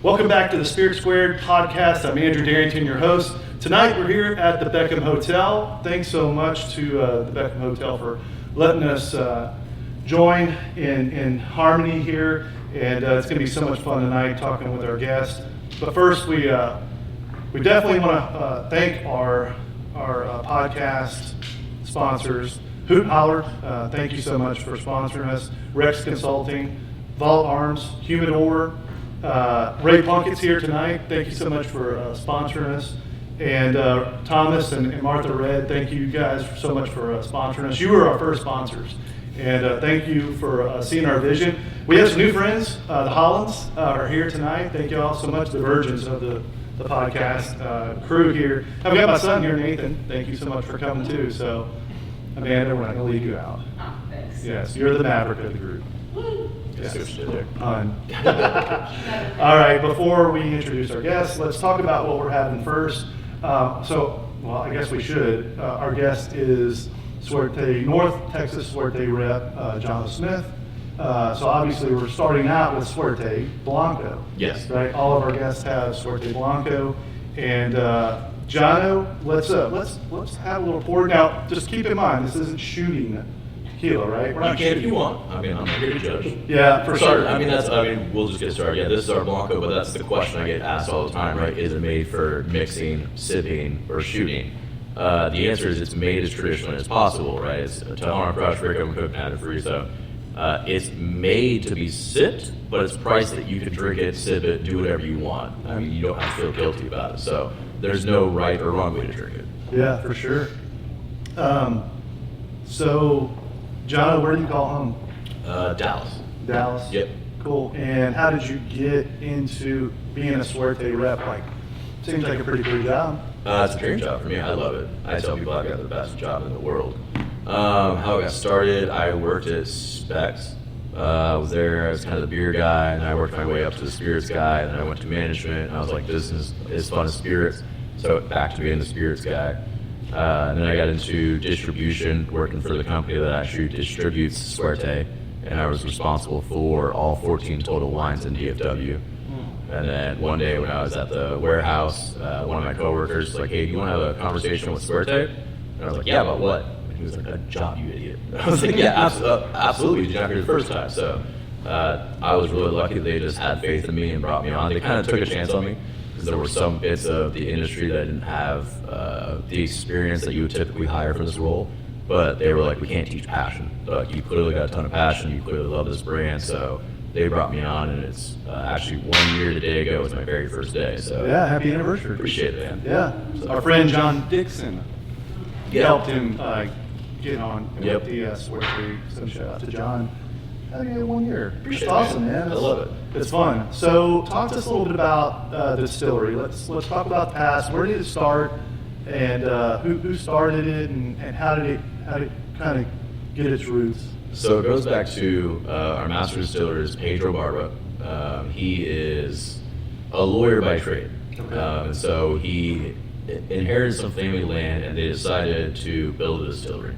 Welcome back to the Spirit Squared podcast. I'm Andrew Darrington, your host. Tonight we're here at the Beckham Hotel. Thanks so much to the Beckham Hotel for letting us join in harmony here. And it's going to be so much fun tonight talking with our guests. But first, we definitely want to thank our podcast sponsors. Hootin, Holler, thank you so much for sponsoring us. Rex Consulting, Vault Arms, Humidor. Ray Plunkett's here tonight. Thank you so much for sponsoring us. And Thomas and Martha Red, thank you guys so much for sponsoring us. You were our first sponsors. And thank you for seeing our vision. We have some new friends. The Hollands are here tonight. Thank you all so much. The virgins of the podcast crew here. I've got my son here, Nathan. Thank you so much for coming too. So, Amanda, we're not going to leave you out. Oh, thanks. Yes, you're the maverick of the group. Yes. All right, before we introduce our guests, let's talk about what we're having first. I guess we should. Our guest is North Texas Suerte Rep, Jono Smith. So obviously we're starting out with Suerte Blanco. Yes. Right. All of our guests have Suerte Blanco, and Jono, let's have a little pour. Now, just keep in mind, this isn't shooting tequila, right? We're You not can if you want. I mean, I'm not here to judge. Yeah, for sure. We'll just get started. Yeah, this is our Blanco, but that's the question I get asked all the time, right? Is it made for mixing, sipping, or shooting? The answer is it's made as traditionally as possible, right? It's to honor crush, Beckham, cooked, added free, so it's made to be sipped, but it's priced that you can drink it, sip it, do whatever you want. I mean, you don't have to feel guilty about it. So there's no right or wrong way to drink it. Yeah, for sure. So, Jono, where do you call home? Dallas. Dallas? Yep. Cool. And how did you get into being a Suerte rep? Seems like a pretty cool job. It's a dream job for me. I love it. I tell people I've got the best job in the world. How I got started, I worked at Specs. I was there as kind of the beer guy, and I worked my way up to the spirits guy, and then I went to management, and I was like, this is as fun as spirits. So back to being the spirits guy. And then I got into distribution, working for the company that actually distributes Suerte, and I was responsible for all 14 total wines in DFW. And then one day when I was at the warehouse, one of my coworkers was like, hey, do you want to have a conversation with Suerte? And I was like, yeah, about what? And he was like, a job, you idiot. And I was like, yeah, absolutely. Did you not hear the first time? So I was really lucky they just had faith in me and brought me on. They kind of took a chance on me because there were some bits of the industry that didn't have the experience that you would typically hire for this role. But they were like, we can't teach passion. But you clearly got a ton of passion. You clearly love this brand. So they brought me on, and it's actually 1 year today ago was my very first day. So yeah, happy anniversary. Appreciate it, man. Yeah. So our friend John Dixon helped him get on with the Suerte. So shout out to John. I think 1 year. Appreciate It's awesome, man. I love it. It's fun. So talk to us a little bit about the distillery. Let's talk about the past. Where did it start, and who started it, and how did it kind of get its roots? So it goes back to our master distiller is Pedro Barba. He is a lawyer by trade. Okay. So he inherited some family land, and they decided to build a distillery.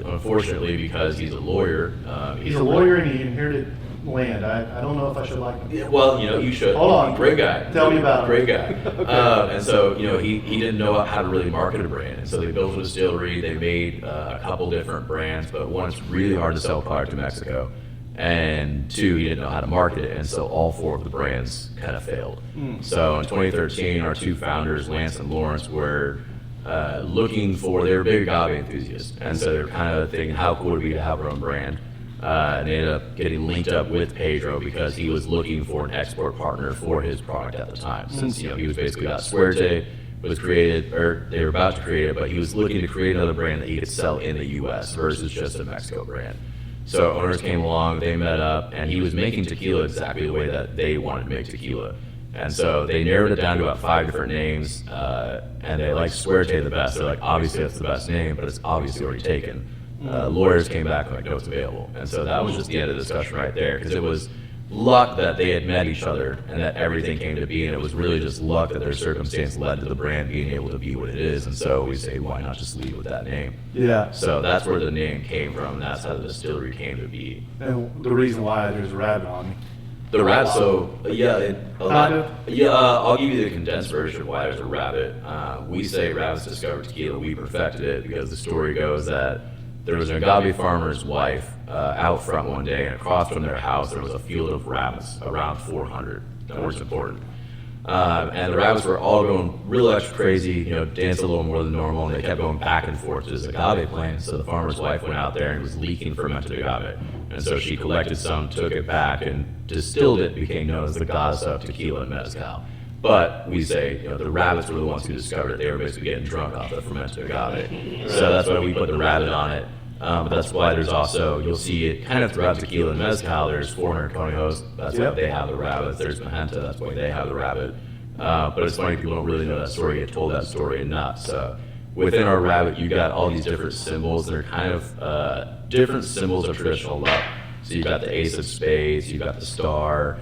Unfortunately, because he's a lawyer. He's a lawyer and he inherited land. I don't know if I should like him. Yeah, well, you should. Hold on. Great guy. Tell me about him. Great guy. Okay. And so, he didn't know how to really market a brand. And so they built a distillery. They made a couple different brands, but one, it's really hard to sell product to Mexico. And two, he didn't know how to market it. And so all four of the brands kind of failed. So in 2013, our two founders, Lance and Lawrence, were they were big agave enthusiasts. And so they were kind of thinking, how cool would it be to have our own brand? And they ended up getting linked up with Pedro because he was looking for an export partner for his product at the time. Since he was basically about Suerte was created, or they were about to create it, but he was looking to create another brand that he could sell in the U.S. versus just a Mexico brand. So owners came along, they met up, and he was making tequila exactly the way that they wanted to make tequila. And so they narrowed it down to about 5 different names, and they liked Suerte the best. They're like, obviously that's the best name, but it's obviously already taken. Lawyers came back and like, no, it's available. And so that was just the end of the discussion right there, because it was luck that they had met each other and that everything came to be, and it was really just luck that their circumstance led to the brand being able to be what it is. And so we say, why not just lead with that name? Yeah. So that's where the name came from, and that's how the distillery came to be. And the reason why there's a rabbit on me. The rabbit, so I'll give you the condensed version of why there's a rabbit. We say rabbits discovered tequila. We perfected it because the story goes that there was an agave farmer's wife out front one day, and across from their house there was a field of rabbits, around 400. That was important. And the rabbits were all going real extra crazy, danced a little more than normal, and they kept going back and forth to this agave plant. So the farmer's wife went out there and was leaking fermented agave. And so she collected some, took it back, and distilled it, became known as the goddess of tequila and mezcal. But we say, the rabbits were the ones who discovered it. They were basically getting drunk off the fermented agave. So that's why we put the rabbit on it. But that's why there's also, you'll see it kind of throughout tequila and mezcal, there's 400 conejos, that's why they have the rabbit. There's Magenta, that's why they have the rabbit. But it's funny, people don't really know that story, get told that story enough. So within our rabbit, you got all these different symbols that are kind of different symbols of traditional luck. So you got the ace of spades, you got the star,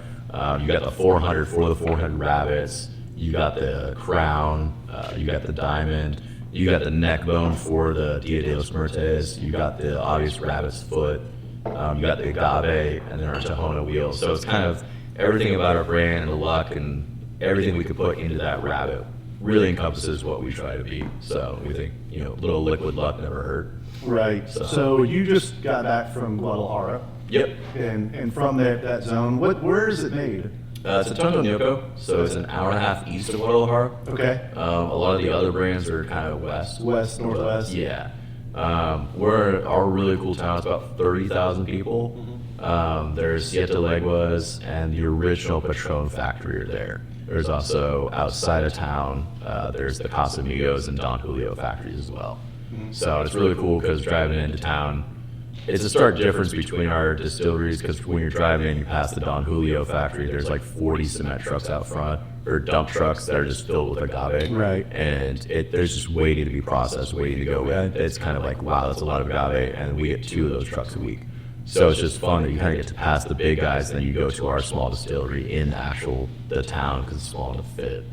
you got the 400 for the 400 rabbits, you got the crown, you got the diamond, you got the neck bone for the Dia de los Muertes, you got the obvious rabbit's foot, you got the agave, and then our Tahona wheel. So it's kind of everything about our brand and the luck and everything we could put into that rabbit really encompasses what we try to be. So we think, a little liquid luck never hurt. Right. So you just got back from Guadalajara. Yep. And from that zone, where is it made? It's in Tontonilco, so it's an hour and a half east of Guadalajara. Okay. A lot of the other brands are kind of west. West, northwest. Yeah. We're our really cool town. It's about 30,000 people. There's Siete Leguas and the original Patron factory are there. There's also outside of town, there's the Casamigos and Don Julio factories as well. So it's really cool because driving into town, it's a stark difference between our distilleries because when you're driving in, you pass the Don Julio factory, there's like 40 cement trucks out front or dump trucks that are just filled with agave. Right. And there's just waiting to be processed, waiting to go in. It's kind of like, wow, that's a lot of agave, and we get 2 of those trucks a week. So it's just fun that you kind of get to pass the big guys, and then you go to our small distillery in the town because it's small enough to fit.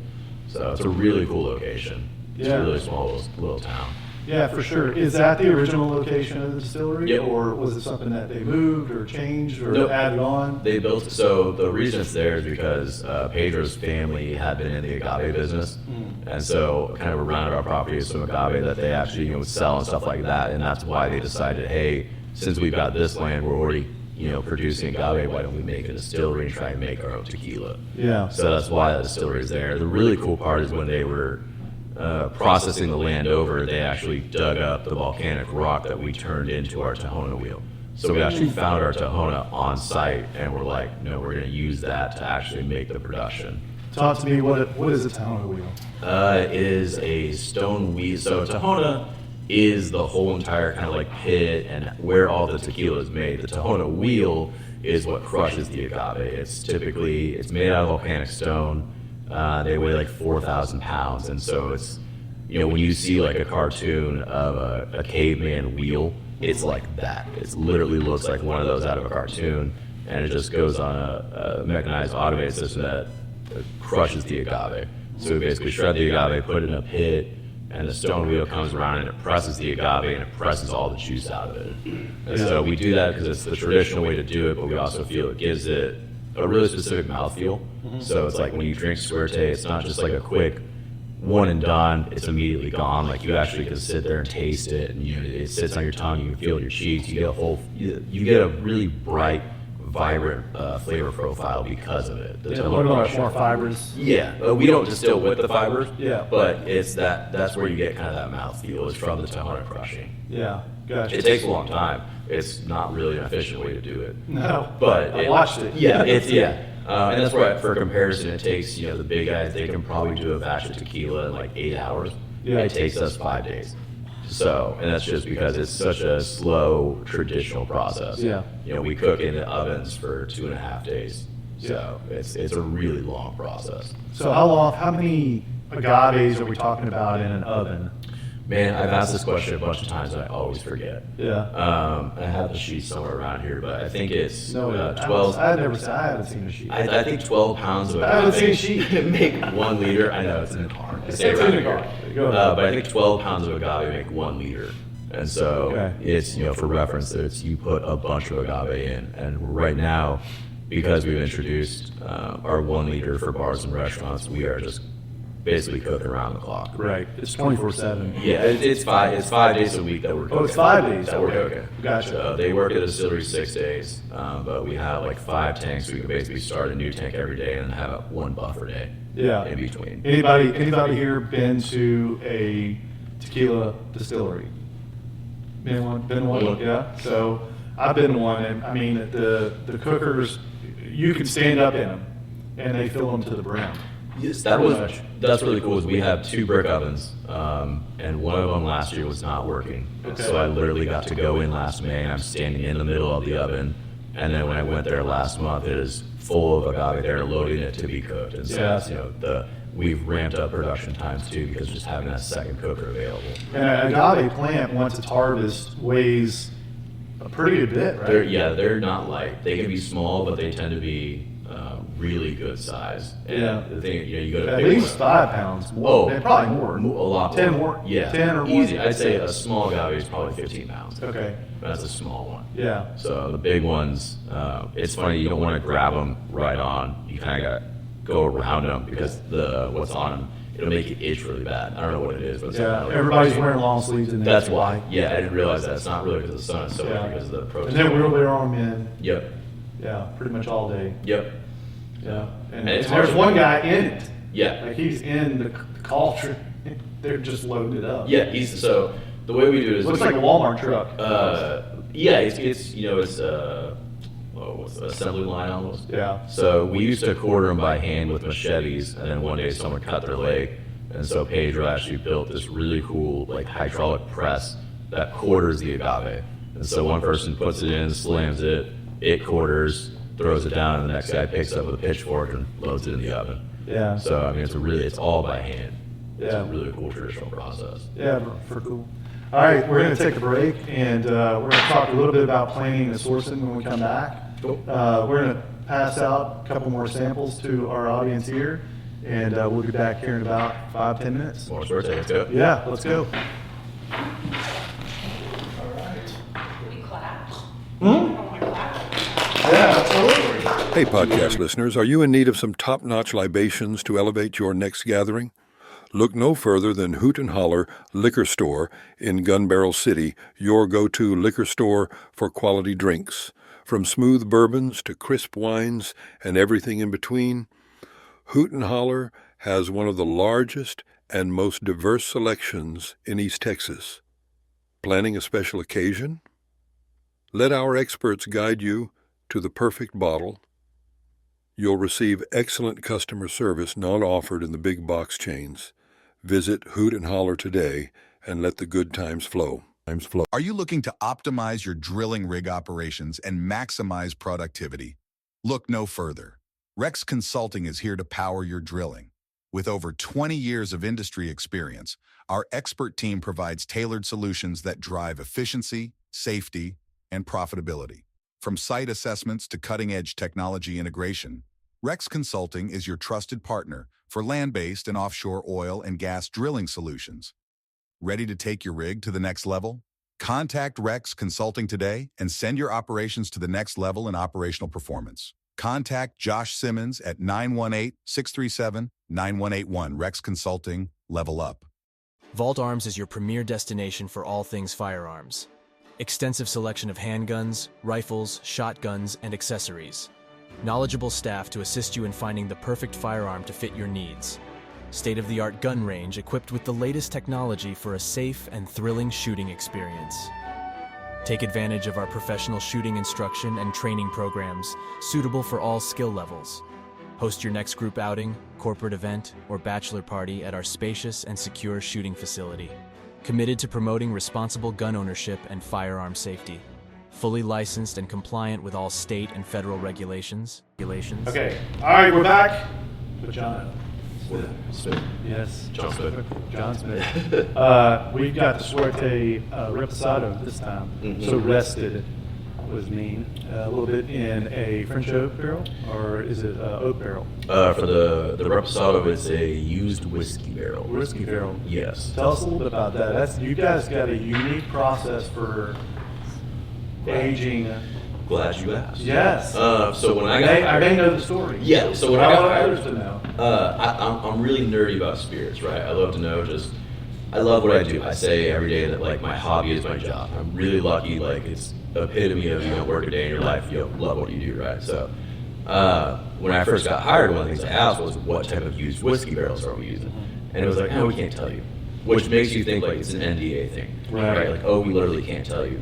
So it's a really cool location. It's a really small little town. Yeah, for sure. Is that the original location of the distillery? Yep. Or was it something that they moved or changed or Nope. added on? They built, so the reason it's there is because Pedro's family had been in the agave business. And so kind of around our property is some agave that they actually would sell and stuff like that. And that's why they decided, hey, since we've got this land, we're already producing agave, why don't we make a distillery and try and make our own tequila? Yeah. So that's why the distillery is there. The really cool part is when they were processing the land over, they actually dug up the volcanic rock that we turned into our Tahona wheel. So we actually found our Tahona on site, and we're like, no, we're going to use that to actually make the production. Talk to me, what is a Tahona wheel? It is a stone wheel. So Tahona is the whole entire kind of like pit and where all the tequila is made. The Tahona wheel is what crushes the agave. It's made out of volcanic stone. They weigh like 4,000 pounds, and so it's, when you see like a cartoon of a caveman wheel, it's like that. It literally looks like one of those out of a cartoon, and it just goes on a mechanized automated system that crushes the agave. So we basically shred the agave, put it in a pit, and the stone wheel comes around and it presses the agave and it presses all the juice out of it. And so we do that because it's the traditional way to do it, but we also feel it gives it a really specific mouthfeel. So it's like when you drink Suerte, it's not just like a quick one and done, it's immediately gone. Like you actually can sit there and taste it, and it sits on your tongue, you can feel it in your cheeks, you get a really bright, vibrant flavor profile because of it. A little bit more fibers. Yeah, we don't distill with the fibers. Yeah. But that's where you get kind of that mouthfeel, is from the Tahona crushing. Yeah, gotcha. It takes a long time. It's not really an efficient way to do it. No, but I watched it. Yeah, and that's why, for comparison, it takes, the big guys, they can probably do a batch of tequila in like 8 hours. Yeah. It takes us 5 days. So, and that's just because it's such a slow, traditional process. Yeah. We cook in the ovens for 2.5 days. So it's a really long process. So how many agaves are we talking about in an oven? Man, I've asked this question a bunch of times and I always forget. Yeah. I have the sheet somewhere around here, but I think it's 12. 12. I haven't seen a sheet. I think 12 pounds of I haven't agave seen a sheet. make 1 liter. I know, it's in the car. It's in the car. Go ahead. But I think 12 pounds of agave make 1 liter. And so Okay. it's, for reference, you put a bunch of agave in. And right now, because we've introduced our 1 liter for bars and restaurants, we are just basically cooking around the clock. Right. It's 24/7. Yeah, it's 5 days a week that we're cooking. Oh, it's 5 days. That we're cooking. Gotcha. So they work at a distillery 6 days, but we have like 5 tanks. So we can basically start a new tank every day and have one buffer day. Yeah. In between. Anybody here been to a tequila distillery? Been one? Yeah. So I've been to one, and I mean the cookers, you can stand up in them, and they fill them to the brim. Yes, that's really cool. Is we have 2 brick ovens, and one of them last year was not working. Okay. So I literally got to go in last May, and I'm standing in the middle of the oven. And then when I went there last month, it is full of agave. They're loading it to be cooked, and so Yeah. we've ramped up production times too because just having that second cooker available. And an agave plant, once it's harvested, weighs a pretty good bit, right? They're not light. They can be small, but they tend to be really good size. And Yeah. the thing, you go to At big least ones- 5 pounds more. Oh, Probably more. A lot 10 more. more? Yeah. 10 or more? Easy. I'd say a small agave is probably 15 pounds. Okay. That's a small one. Yeah. So the big ones, it's funny, you don't want to grab them right on. You kind of got to go around them because what's on them, it'll make it itch really bad. I don't know what it is, but Yeah. Everybody's wearing long sleeves in there. That's why. Yeah, I didn't realize that. It's not really because of the sun. It's so Yeah. because of the And protein. then we're on them in, Yep. yeah, pretty much all day. Yep. Yeah. And it's there's hard. one guy in it. Yeah. Like he's in the cauldron. They're just loading it up. Yeah. So the way we do it is Looks like a Walmart truck. Yeah, it's what's the assembly line almost. Yeah. So we used to quarter them by hand with machetes, and then one day someone cut their leg, and so Pedro actually built this really cool like hydraulic press that quarters the agave. And so one person puts it in, slams it, it quarters, throws it down, and the next guy picks up with a pitchfork and loads it in the oven. Yeah. So I mean, it's all by hand. It's Yeah. a really cool traditional process. Yeah, for cool. All right, we're going to take a break, and we're going to talk a little bit about planning and sourcing when we come back. Cool. We're going to pass out a couple more samples to our audience here, and we'll be back here in about 5-10 minutes. More Suerte, let's go. Yeah, let's go. We clap. Hmm? I want to clap. Yeah, absolutely. Hey, podcast listeners, are you in need of some top-notch libations to elevate your next gathering? Look no further than Hootin Holler Liquor Store in Gun Barrel City, your go-to liquor store for quality drinks. From smooth bourbons to crisp wines and everything in between, Hootin Holler has one of the largest and most diverse selections in East Texas. Planning a special occasion? Let our experts guide you to the perfect bottle. You'll receive excellent customer service not offered in the big box chains. Visit Hoot and Holler today and let the good times flow. Are you looking to optimize your drilling rig operations and maximize productivity? Look no further. Rex Consulting is here to power your drilling. With over 20 years of industry experience, our expert team provides tailored solutions that drive efficiency, safety, and profitability. From site assessments to cutting-edge technology integration, Rex Consulting is your trusted partner for land-based and offshore oil and gas drilling solutions. Ready to take your rig to the next level? Contact Rex Consulting today and send your operations to the next level in operational performance. Contact Josh Simmons at 918-637-9181. Rex Consulting, level up. Vault Arms is your premier destination for all things firearms. Extensive selection of handguns, rifles, shotguns, and accessories. Knowledgeable staff to assist you in finding the perfect firearm to fit your needs. State-of-the-art gun range equipped with the latest technology for a safe and thrilling shooting experience. Take advantage of our professional shooting instruction and training programs suitable for all skill levels. Host your next group outing, corporate event, or bachelor party at our spacious and secure shooting facility. Committed to promoting responsible gun ownership and firearm safety. Fully licensed and compliant with all state and federal regulations. Okay. All right, we're back with Jono Smith. Yes. John Smith. John Smith. We've got the Suerte Reposado this time. So rested was mean. A little bit in a French oak barrel, or is it oak barrel? For the Reposado, it's a used whiskey barrel. Whiskey barrel. Yes. Tell us a little bit about that. You guys got a unique process for aging glad you asked. Yes. So when I got I may know the story. Yeah, so when I I got want hired, others to know. I'm really nerdy about spirits, right? I love to know I love what I do. I say every day that like my hobby is my job. I'm really lucky, like it's epitome of, work a day in your life, love what you do, right? So when I first got hired, one of the things I asked was, what type of used whiskey barrels are we using? And it was like, we can't tell you. Which makes you think like it's an NDA thing, right? Like, we literally can't tell you.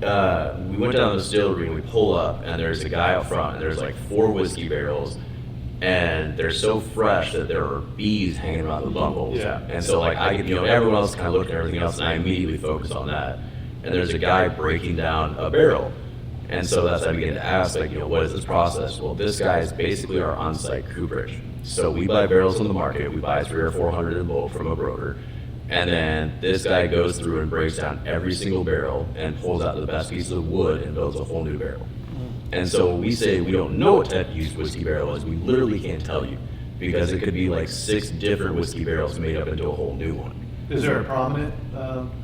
We went down to the distillery and we pull up and there's a guy up front and there's like 4 whiskey barrels and they're so fresh that there are bees hanging around the bungholes. Yeah. And so like I could, everyone else kind of looked at everything else and I immediately focused on that. And there's a guy breaking down a barrel. And so that's I began to ask, like, what is this process? Well, this guy is basically our on-site cooperage. So we buy barrels from the market. We buy 300 or 400 in bulk from a broker. And then this guy goes through and breaks down every single barrel and pulls out the best pieces of wood and builds a whole new barrel. And so when we say we don't know what type of used whiskey barrel is, we literally can't tell you because it could be like 6 different whiskey barrels made up into a whole new one. Is there a prominent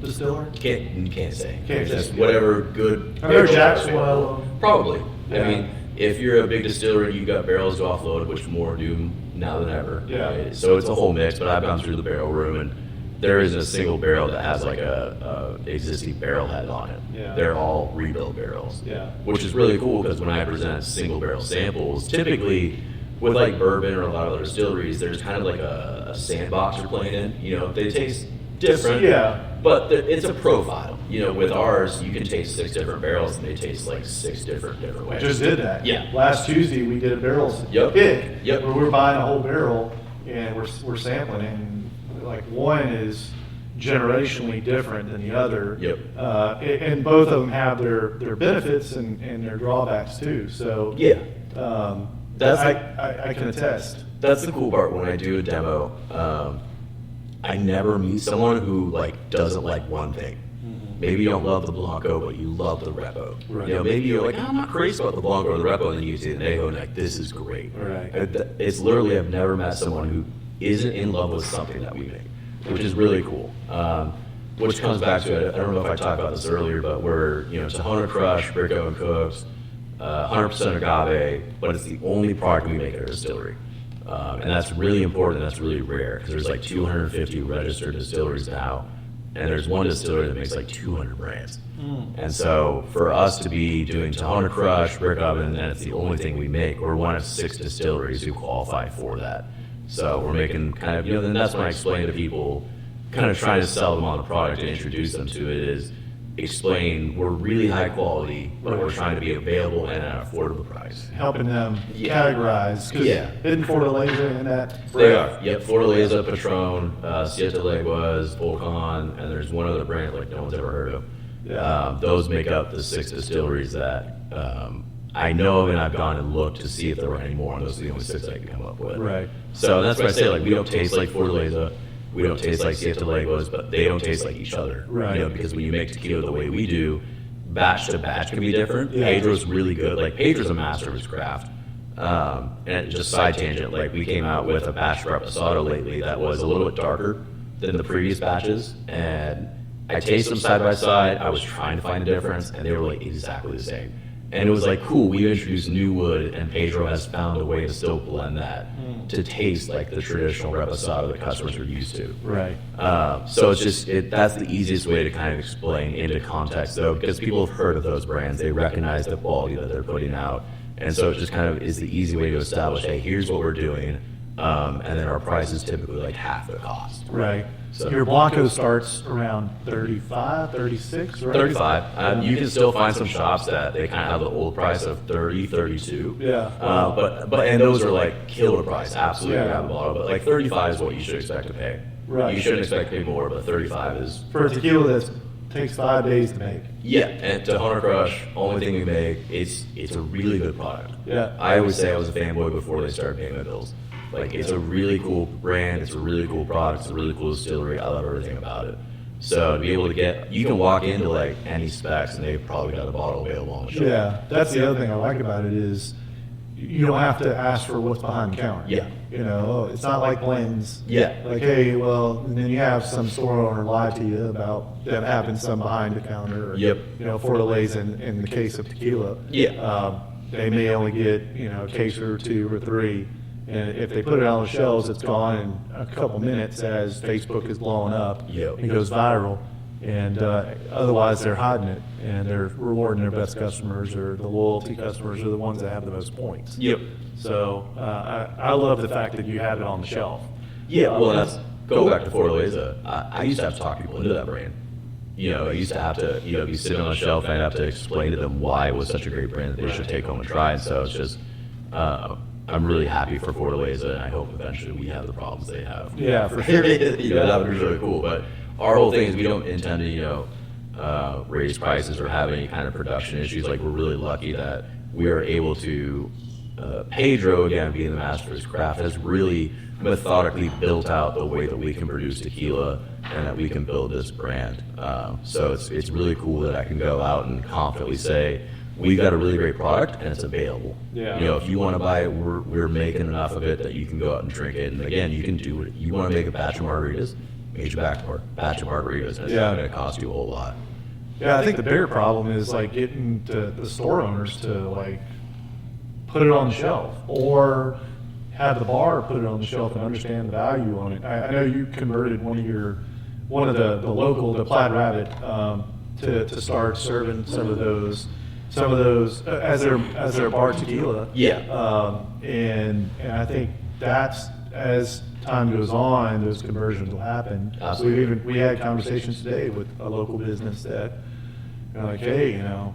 distiller? You can't say. Can't just say. whatever good. Are there Jacksonville? Probably. Yeah. I mean, if you're a big distillery, you've got barrels to offload, which more do now than ever. Yeah. Right? So it's a whole mix. But I've gone through the barrel room, and there isn't a single barrel that has like a existing barrel head on it. Yeah. They're all rebuilt barrels. Yeah. Which is really cool because when I present single barrel samples, typically with like bourbon or a lot of other distilleries, there's kind of like a sandbox you're playing in. They taste different. Yeah. But it's a profile. With ours, you can taste 6 different barrels and they taste like 6 different I ways. just did that. Yeah. Last Tuesday we did a barrels Yep. pick. Yep. Where we're buying a whole barrel and we're sampling it, and like one is generationally different than the other. Yep. And both of them have their benefits and their drawbacks too. So Yeah. That's I can attest. That's the cool part when I do a demo. I never meet someone who doesn't like one thing. Maybe you don't love the Blanco, but you love the Repo. Right. Maybe you're like, I'm not crazy about the Blanco or the Repo, and then you see the Anejo and like, this is great. Right. It's literally, I've never met someone who isn't in love with something that we make, which is really cool. Which comes back to, I don't know if I talked about this earlier, but we're, Tohono Crush, brick oven cooked, 100% agave, but it's the only product we make at our distillery. And that's really important, and that's really rare, because there's like 250 registered distilleries now, and there's one distillery that makes like 200 brands. And so for us to be doing Tohono Crush, brick oven, and it's the only thing we make, we're one of 6 distilleries who qualify for that. So we're making kind of, and that's when I explain to people, kind of trying to sell them on the product and introduce them to it, is explain we're really high quality, but we're trying to be available and at an affordable price. Helping them Yeah. categorize. 'Cause Yeah. Isn't Fortaleza in that? They are. Yep, Fortaleza, Patron, Siete Leguas, Volcan, and there's one other brand like no one's ever heard of. Yeah. Those make up the 6 distilleries that I know of, and I've gone and looked to see if there were any more, and those are the only 6 I can come up with. Right. So that's why I say, we don't taste like Fortaleza, we don't taste like Siete Leguas, but they don't taste like each other. Right. Because when you make tequila the way we do, batch to batch can be different. Yeah. Pedro's really good. Pedro's a master of his craft. And just side tangent, we came out with a batch reposado lately that was a little bit darker than the previous batches, and I tasted them side by side. I was trying to find a difference, and they were exactly the same. And it was cool, we introduced new wood, and Pedro has found a way to still blend that to taste like the traditional reposado that customers are used to. Right. So it's just, that's the easiest way to kind of explain into context, though, because people have heard of those brands, they recognize the quality that they're putting out, and so it just kind of is the easy way to establish, hey, here's what we're doing, and then our price is typically half the cost. Right. So- Your Blanco starts around 35, 36, right? 35. You can still find some shops that they kind of have the old price of 30, 32. Yeah. And those are killer price, absolutely Yeah. grab a bottle. But 35 is what you should expect to pay. Right. You shouldn't expect to pay more, but 35 is. For a tequila that takes 5 days to make. Yeah, and Tohono Crush, only thing we make, it's a really good product. Yeah. I always say I was a fanboy before they started paying my bills. It's a really cool brand, it's a really cool product, it's a really cool distillery. I love everything about it. So to be able to you can walk into any specs and they've probably got a bottle available on the shelf. Yeah. That's the other thing I like about it is you don't have to ask for what's behind the counter. Yeah. You know, it's not like blends. Yeah. Like, hey, well, and then you have some store owner lie to you about that happened some behind the counter. Or, Yep. You know, Fortaleza in the case of tequila. Yeah. They may only get, you know, a case or two or three. And if they put it on the shelves, it's gone in a couple minutes as Facebook is blowing up. Yep. It goes viral. And otherwise, they're hiding it, and they're rewarding their best customers, or the loyalty customers are the ones that have the most points. Yep. So I love the fact that you have it on the shelf. Yeah, well, that's go back to Fortaleza. I used to have to talk people into that brand. You know, I used to have to, you know, be sitting on a shelf and I'd have to explain to them why it was such a great brand that they should take home and try. And so it's just, I'm really happy for Fortaleza, and I hope eventually we have the problems they have. Yeah, for sure. You know, that would be really cool. But our whole thing is we don't intend to, you know, raise prices or have any kind of production issues. Like, we're really lucky that we are able to, Pedro, again, being the master of his craft, has really methodically built out the way that we can produce tequila and that we can build this brand. So it's really cool that I can go out and confidently say, we got a really great product and it's available. Yeah. You know, if you want to buy it, we're making enough of it that you can go out and drink it. And again, you can do it. You want to make a batch of margaritas, make a batch of margaritas, and it's not going to cost you a whole lot. Yeah, I think the bigger problem is like getting the store owners to like put it on the shelf, or have the bar put it on the shelf and understand the value on it. I know you converted one of the local, the Plaid Rabbit, to start serving some of those as their bar tequila. Yeah. And I think that's, as time goes on, those conversions will happen. Absolutely. We had conversations today with a local business that, you know, like, hey, you know,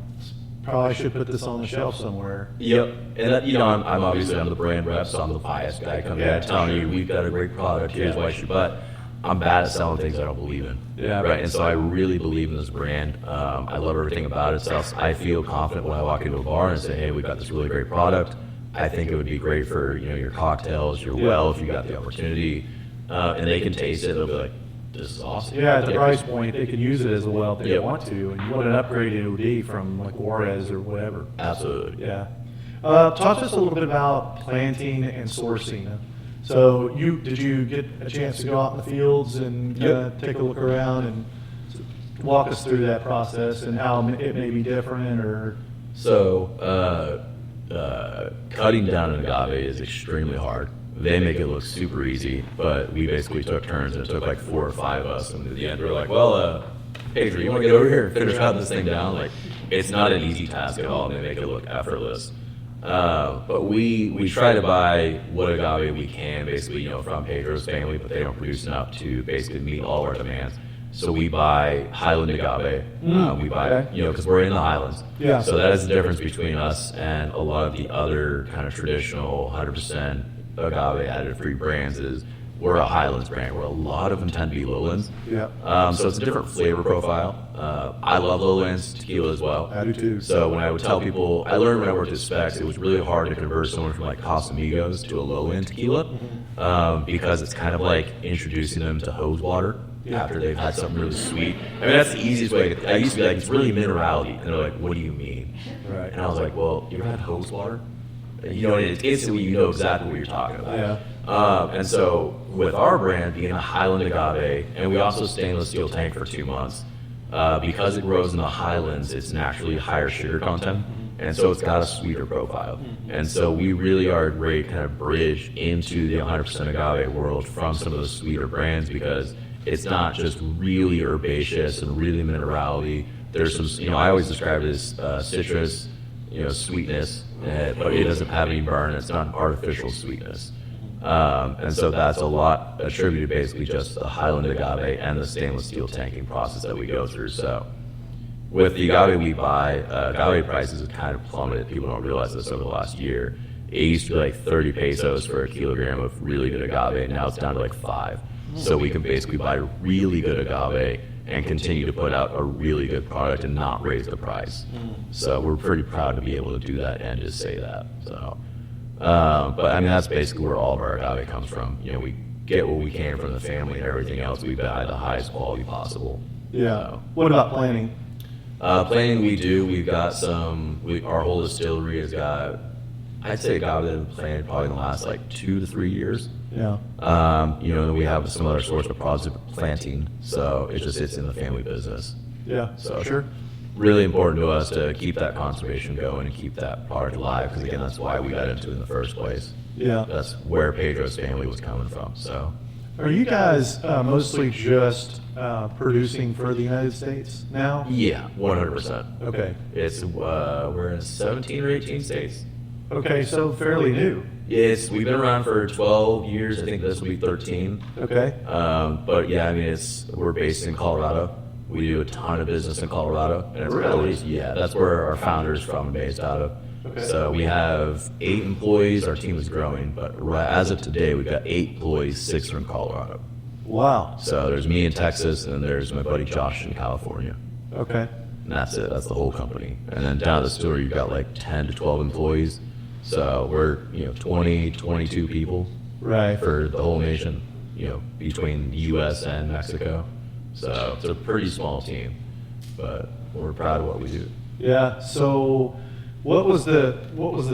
probably should put this on the shelf somewhere. Yep. And that, you know, I'm obviously the brand rep, so I'm the biased guy coming in and telling you we've got a great product, here's why you should. But I'm bad at selling things I don't believe in. Yeah. Right. And so I really believe in this brand. I love everything about it. So I feel confident when I walk into a bar and say, hey, we've got this really great product. I think it would be great for, you know, your cocktails, your well, if you got the opportunity. And they can taste it. They'll be like, this is awesome. Yeah, at the price point, they can use it as a well if they want to. And you want an upgraded OD from like Juarez or whatever. Absolutely. Yeah. Talk to us a little bit about planting and sourcing. So did you get a chance to go out in the fields and take a look around and walk us through that process and how it may be different? Or So cutting down an agave is extremely hard. They make it look super easy, but we basically took turns, and it took like 4 or 5 of us, and at the end we were like, well, Pedro, you want to get over here and finish out this thing down? Like, it's not an easy task at all, and they make it look effortless. But we try to buy what agave we can, basically, you know, from Pedro's family, but they don't produce enough to basically meet all our demands. So we buy Highland agave. We buy, you know, because we're in the Highlands. Yeah. So that is the difference between us and a lot of the other kind of traditional 100% agave added-free brands is we're a Highlands brand, where a lot of them tend to be lowlands. Yeah. So it's a different flavor profile. I love lowlands tequila as well. I do too. So when I would tell people, I learned when I worked at Specs, it was really hard to convert someone from like Casamigos to a lowland tequila, because it's kind of like introducing them to hose water after they've had something really sweet. I mean, that's the easiest way. I used to be like, it's really minerality, and they're like, what do you mean? Right. And I was like, well, you ever had hose water? You know, it's instantly you know exactly what you're talking about. Yeah. And so with our brand being a Highland agave, and we also stainless steel tank for 2 months, because it grows in the Highlands, it's naturally higher sugar content, and so it's got a sweeter profile. And so we really are a great kind of bridge into the 100% agave world from some of the sweeter brands, because it's not just really herbaceous and really minerality. There's some, you know, I always describe it as citrus, you know, sweetness, but it doesn't have any burn. It's not artificial sweetness. And so that's a lot attributed basically just to the Highland agave and the stainless steel tanking process that we go through. So with the agave we buy, agave prices have kind of plummeted. People don't realize this over the last year. It used to be like 30 pesos for a kilogram of really good agave, and now it's down to like 5. So we can basically buy really good agave and continue to put out a really good product and not raise the price. So we're pretty proud to be able to do that and just say that. So, but I mean, that's basically where all of our agave comes from. You know, we get what we can from the family, and everything else we buy the highest quality possible. Yeah. So, What about planning? planning we do. We've got some. Our whole distillery has got I'd say a guy that have planted probably in the last like 2 to 3 years. Yeah. We have some other sorts of projects planting, so it's in the family business. Yeah. So Sure. really important to us to keep that conservation going and keep that product alive, because again, that's why we got into it in the first place. Yeah. That's where Pedro's family was coming from. So Are you guys mostly just producing for the United States now? yeah, 100%. Okay. It's we're in 17 or 18 states. Okay, so fairly new. We've been around for 12 years. I think this will be 13. Okay. But yeah, I mean, we're based in Colorado. We do a ton of business in Colorado, and it's Really? yeah, that's where our founder's from and based out of. Okay. So we have 8 employees. Our team is growing, but as of today, we've got 8 employees, 6 are in Colorado. Wow. So there's me in Texas, and then there's my buddy Josh in California. Okay. And that's it. That's the whole company. And then down at the store, you've got like 10 to 12 employees. So we're 20, 22 people Right. for the whole nation, between the U.S. and Mexico. So it's a pretty small team, but we're proud of what we do. Yeah. So, what was the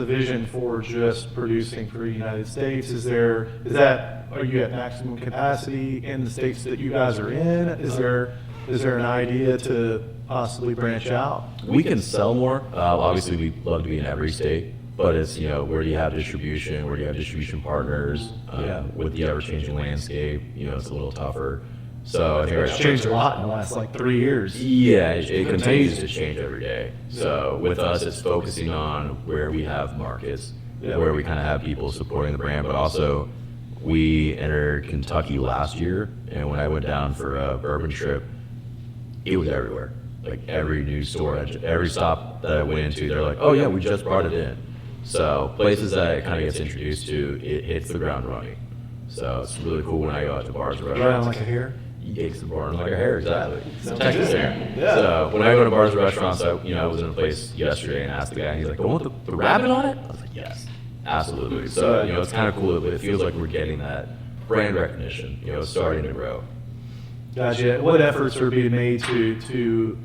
vision for just producing for the United States? Are you at maximum capacity in the states that you guys are in? Is there an idea to possibly branch out? We can sell more. Obviously, we'd love to be in every state, but it's, where do you have distribution? Where do you have distribution partners? Yeah. With the ever-changing landscape, it's a little tougher. So I think It's changed a lot in the last like 3 years. Yeah, it continues to change every day. So with us, it's focusing on where we have markets, where we kind of have people supporting the brand, but also we entered Kentucky last year, and when I went down for a bourbon trip, it was everywhere. Like every news store, every stop that I went into, they're like, oh yeah, we just brought it in. So places that it kind of gets introduced to, it hits the ground running. So it's really cool when I go out to bars and Right on restaurants. like a hair. Eggs and barn like a hair, exactly. Sounds Texas good. hair. Yeah. So when I go to bars and restaurants, I was in a place yesterday and asked the guy, he's like, "I want the rabbit on it?" I was like, "Yes, absolutely." So it's kind of cool, but it feels like we're getting that brand recognition. Starting to grow. Gotcha. What efforts are being made to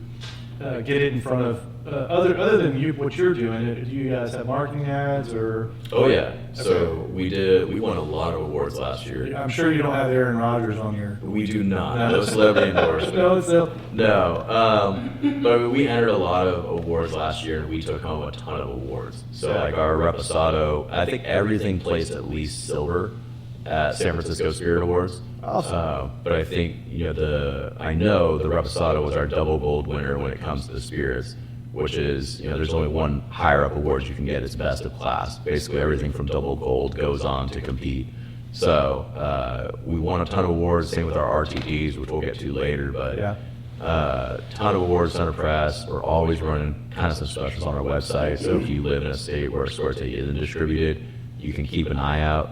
get it in front of other than what you're doing? Do you guys have marketing ads or? Oh yeah. So we won a lot of awards last year. I'm sure you don't have Aaron Rodgers on your. We do not. No. No celebrity endorsement. No. But we entered a lot of awards last year, and we took home a ton of awards. So like our Reposado, I think everything placed at least silver at San Francisco Spirit Awards. Awesome. But I think I know the Reposado was our double gold winner when it comes to the spirits, which is there's only one higher up award you can get. It's best of class. Basically everything from double gold goes on to compete. So we won a ton of awards. Same with our RTDs, which we'll get to later. But ton of awards, ton of press. We're always running kind of some specials on our website. So if you live in a state where Suerte isn't distributed, you can keep an eye out.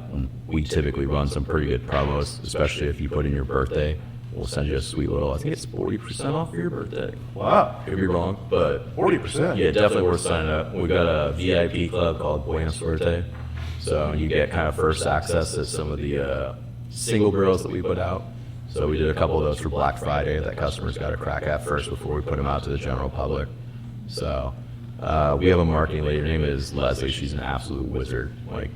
We typically run some pretty good promos, especially if you put in your birthday. We'll send you a sweet little, I think it's 40% off for your birthday. Wow. Could be wrong, but 40%. yeah, definitely worth signing up. We've got a VIP club called Buena Suerte. So you get kind of first access to some of the single barrels that we put out. So we did a couple of those for Black Friday that customers got a crack at first before we put them out to the general public. So we have a marketing lady. Her name is Leslie. She's an absolute wizard. Like,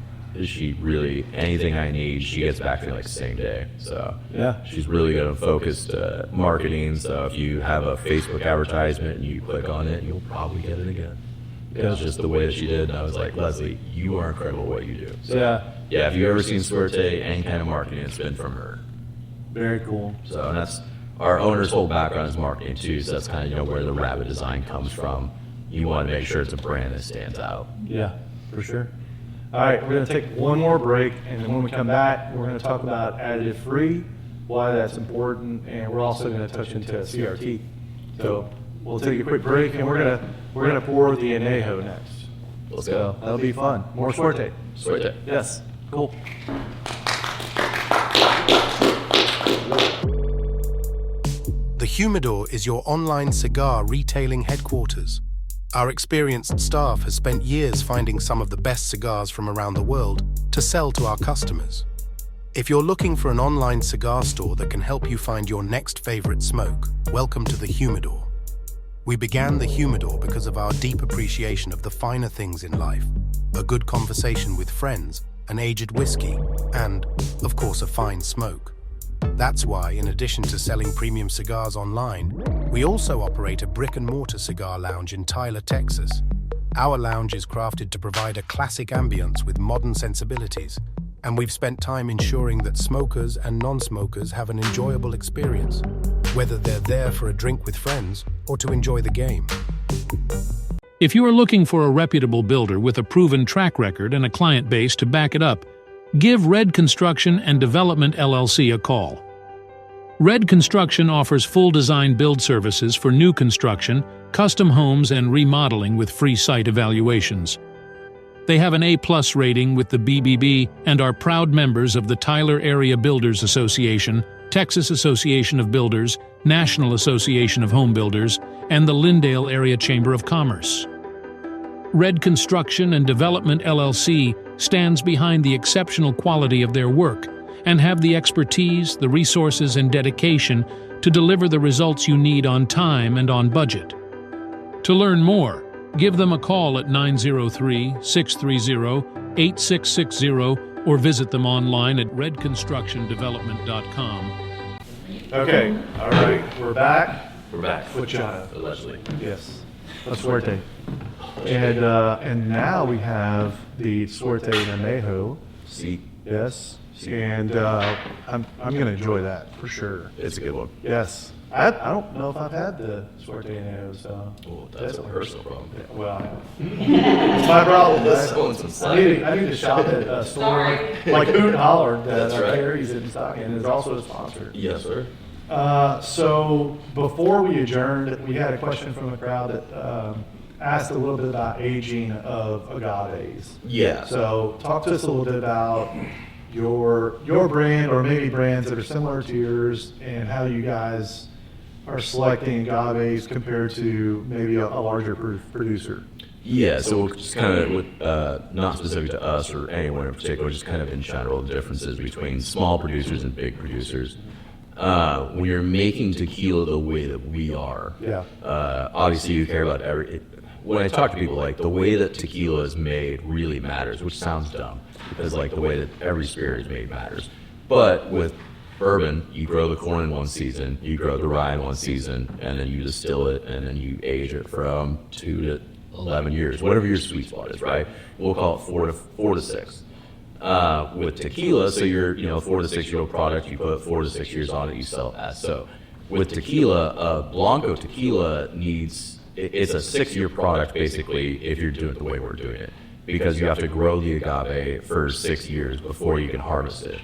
she really, anything I need, she gets back to me like the same day. So Yeah. she's really good at focused marketing. So if you have a Facebook advertisement and you click on it, you'll probably get it again. It's just the way that she did. And I was like, Leslie, you are incredible at what you do. So, Yeah. if you've ever seen Suerte, any kind of marketing, it's been from her. Very cool. So, and that's our owner's whole background is marketing too. So that's kind of where the rabbit design comes from. You want to make sure it's a brand that stands out. Yeah, for sure. All right, we're going to take one more break, and then when we come back, we're going to talk about additive free, why that's important, and we're also going to touch into CRT. So we'll take a quick break, and we're gonna pour the Añejo next. Let's go. That'll be fun. More Suerte. Suerte. Yes. Cool. The Humidor is your online cigar retailing headquarters. Our experienced staff has spent years finding some of the best cigars from around the world to sell to our customers. If you're looking for an online cigar store that can help you find your next favorite smoke, welcome to the Humidor. We began the Humidor because of our deep appreciation of the finer things in life, a good conversation with friends, an aged whiskey, and, of course, a fine smoke. That's why, in addition to selling premium cigars online, we also operate a brick-and-mortar cigar lounge in Tyler, Texas. Our lounge is crafted to provide a classic ambience with modern sensibilities, and we've spent time ensuring that smokers and non-smokers have an enjoyable experience, whether they're there for a drink with friends or to enjoy the game. If you are looking for a reputable builder with a proven track record and a client base to back it up, give Red Construction and Development LLC a call. Red Construction offers full design build services for new construction, custom homes, and remodeling with free site evaluations. They have an A+ rating with the BBB and are proud members of the Tyler Area Builders Association, Texas Association of Builders, National Association of Home Builders, and the Lindale Area Chamber of Commerce. Red Construction and Development LLC stands behind the exceptional quality of their work and have the expertise, the resources, and dedication to deliver the results you need on time and on budget. To learn more, give them a call at 903-630-8660 or visit them online at redconstructiondevelopment.com. Okay, all right, we're back. We're back. With Jono. Allegedly. Yes. Suerte. And now we have the Suerte Anejo. See, Yes. And I'm going to enjoy that for sure. it's a good one. Yes. I don't know if I've had the Suerte Anejo, so. Well, that's a personal problem. Well, it's my problem. This right? one's inside. I need to shop at a store Sorry. like Hootin Holler that That's right. carries it in stock and is also a sponsor. Yes, sir. So before we adjourned, we had a question from the crowd that asked a little bit about aging of agaves. Yeah. So talk to us a little bit about your brand or maybe brands that are similar to yours and how you guys are selecting agaves compared to maybe a larger producer. Yeah, so we'll just kind of, with, not specific to us or anyone in particular, just kind of in general, the differences between small producers and big producers. When you're making tequila the way that we are, Yeah. obviously you care about when I talk to people, like, the way that tequila is made really matters, which sounds dumb, because, like, the way that every spirit is made matters. But with bourbon, you grow the corn in one season, you grow the rye in one season, and then you distill it, and then you age it from 2 to 11 years, whatever your sweet spot is, right? We'll call it 4 to 6. With tequila, so you're, 4 to 6 year old product, you put 4 to 6 years on it, you sell it as so. With tequila, Blanco tequila it's a 6-year product basically if you're doing it the way we're doing it, because you have to grow the agave for 6 years before you can harvest it.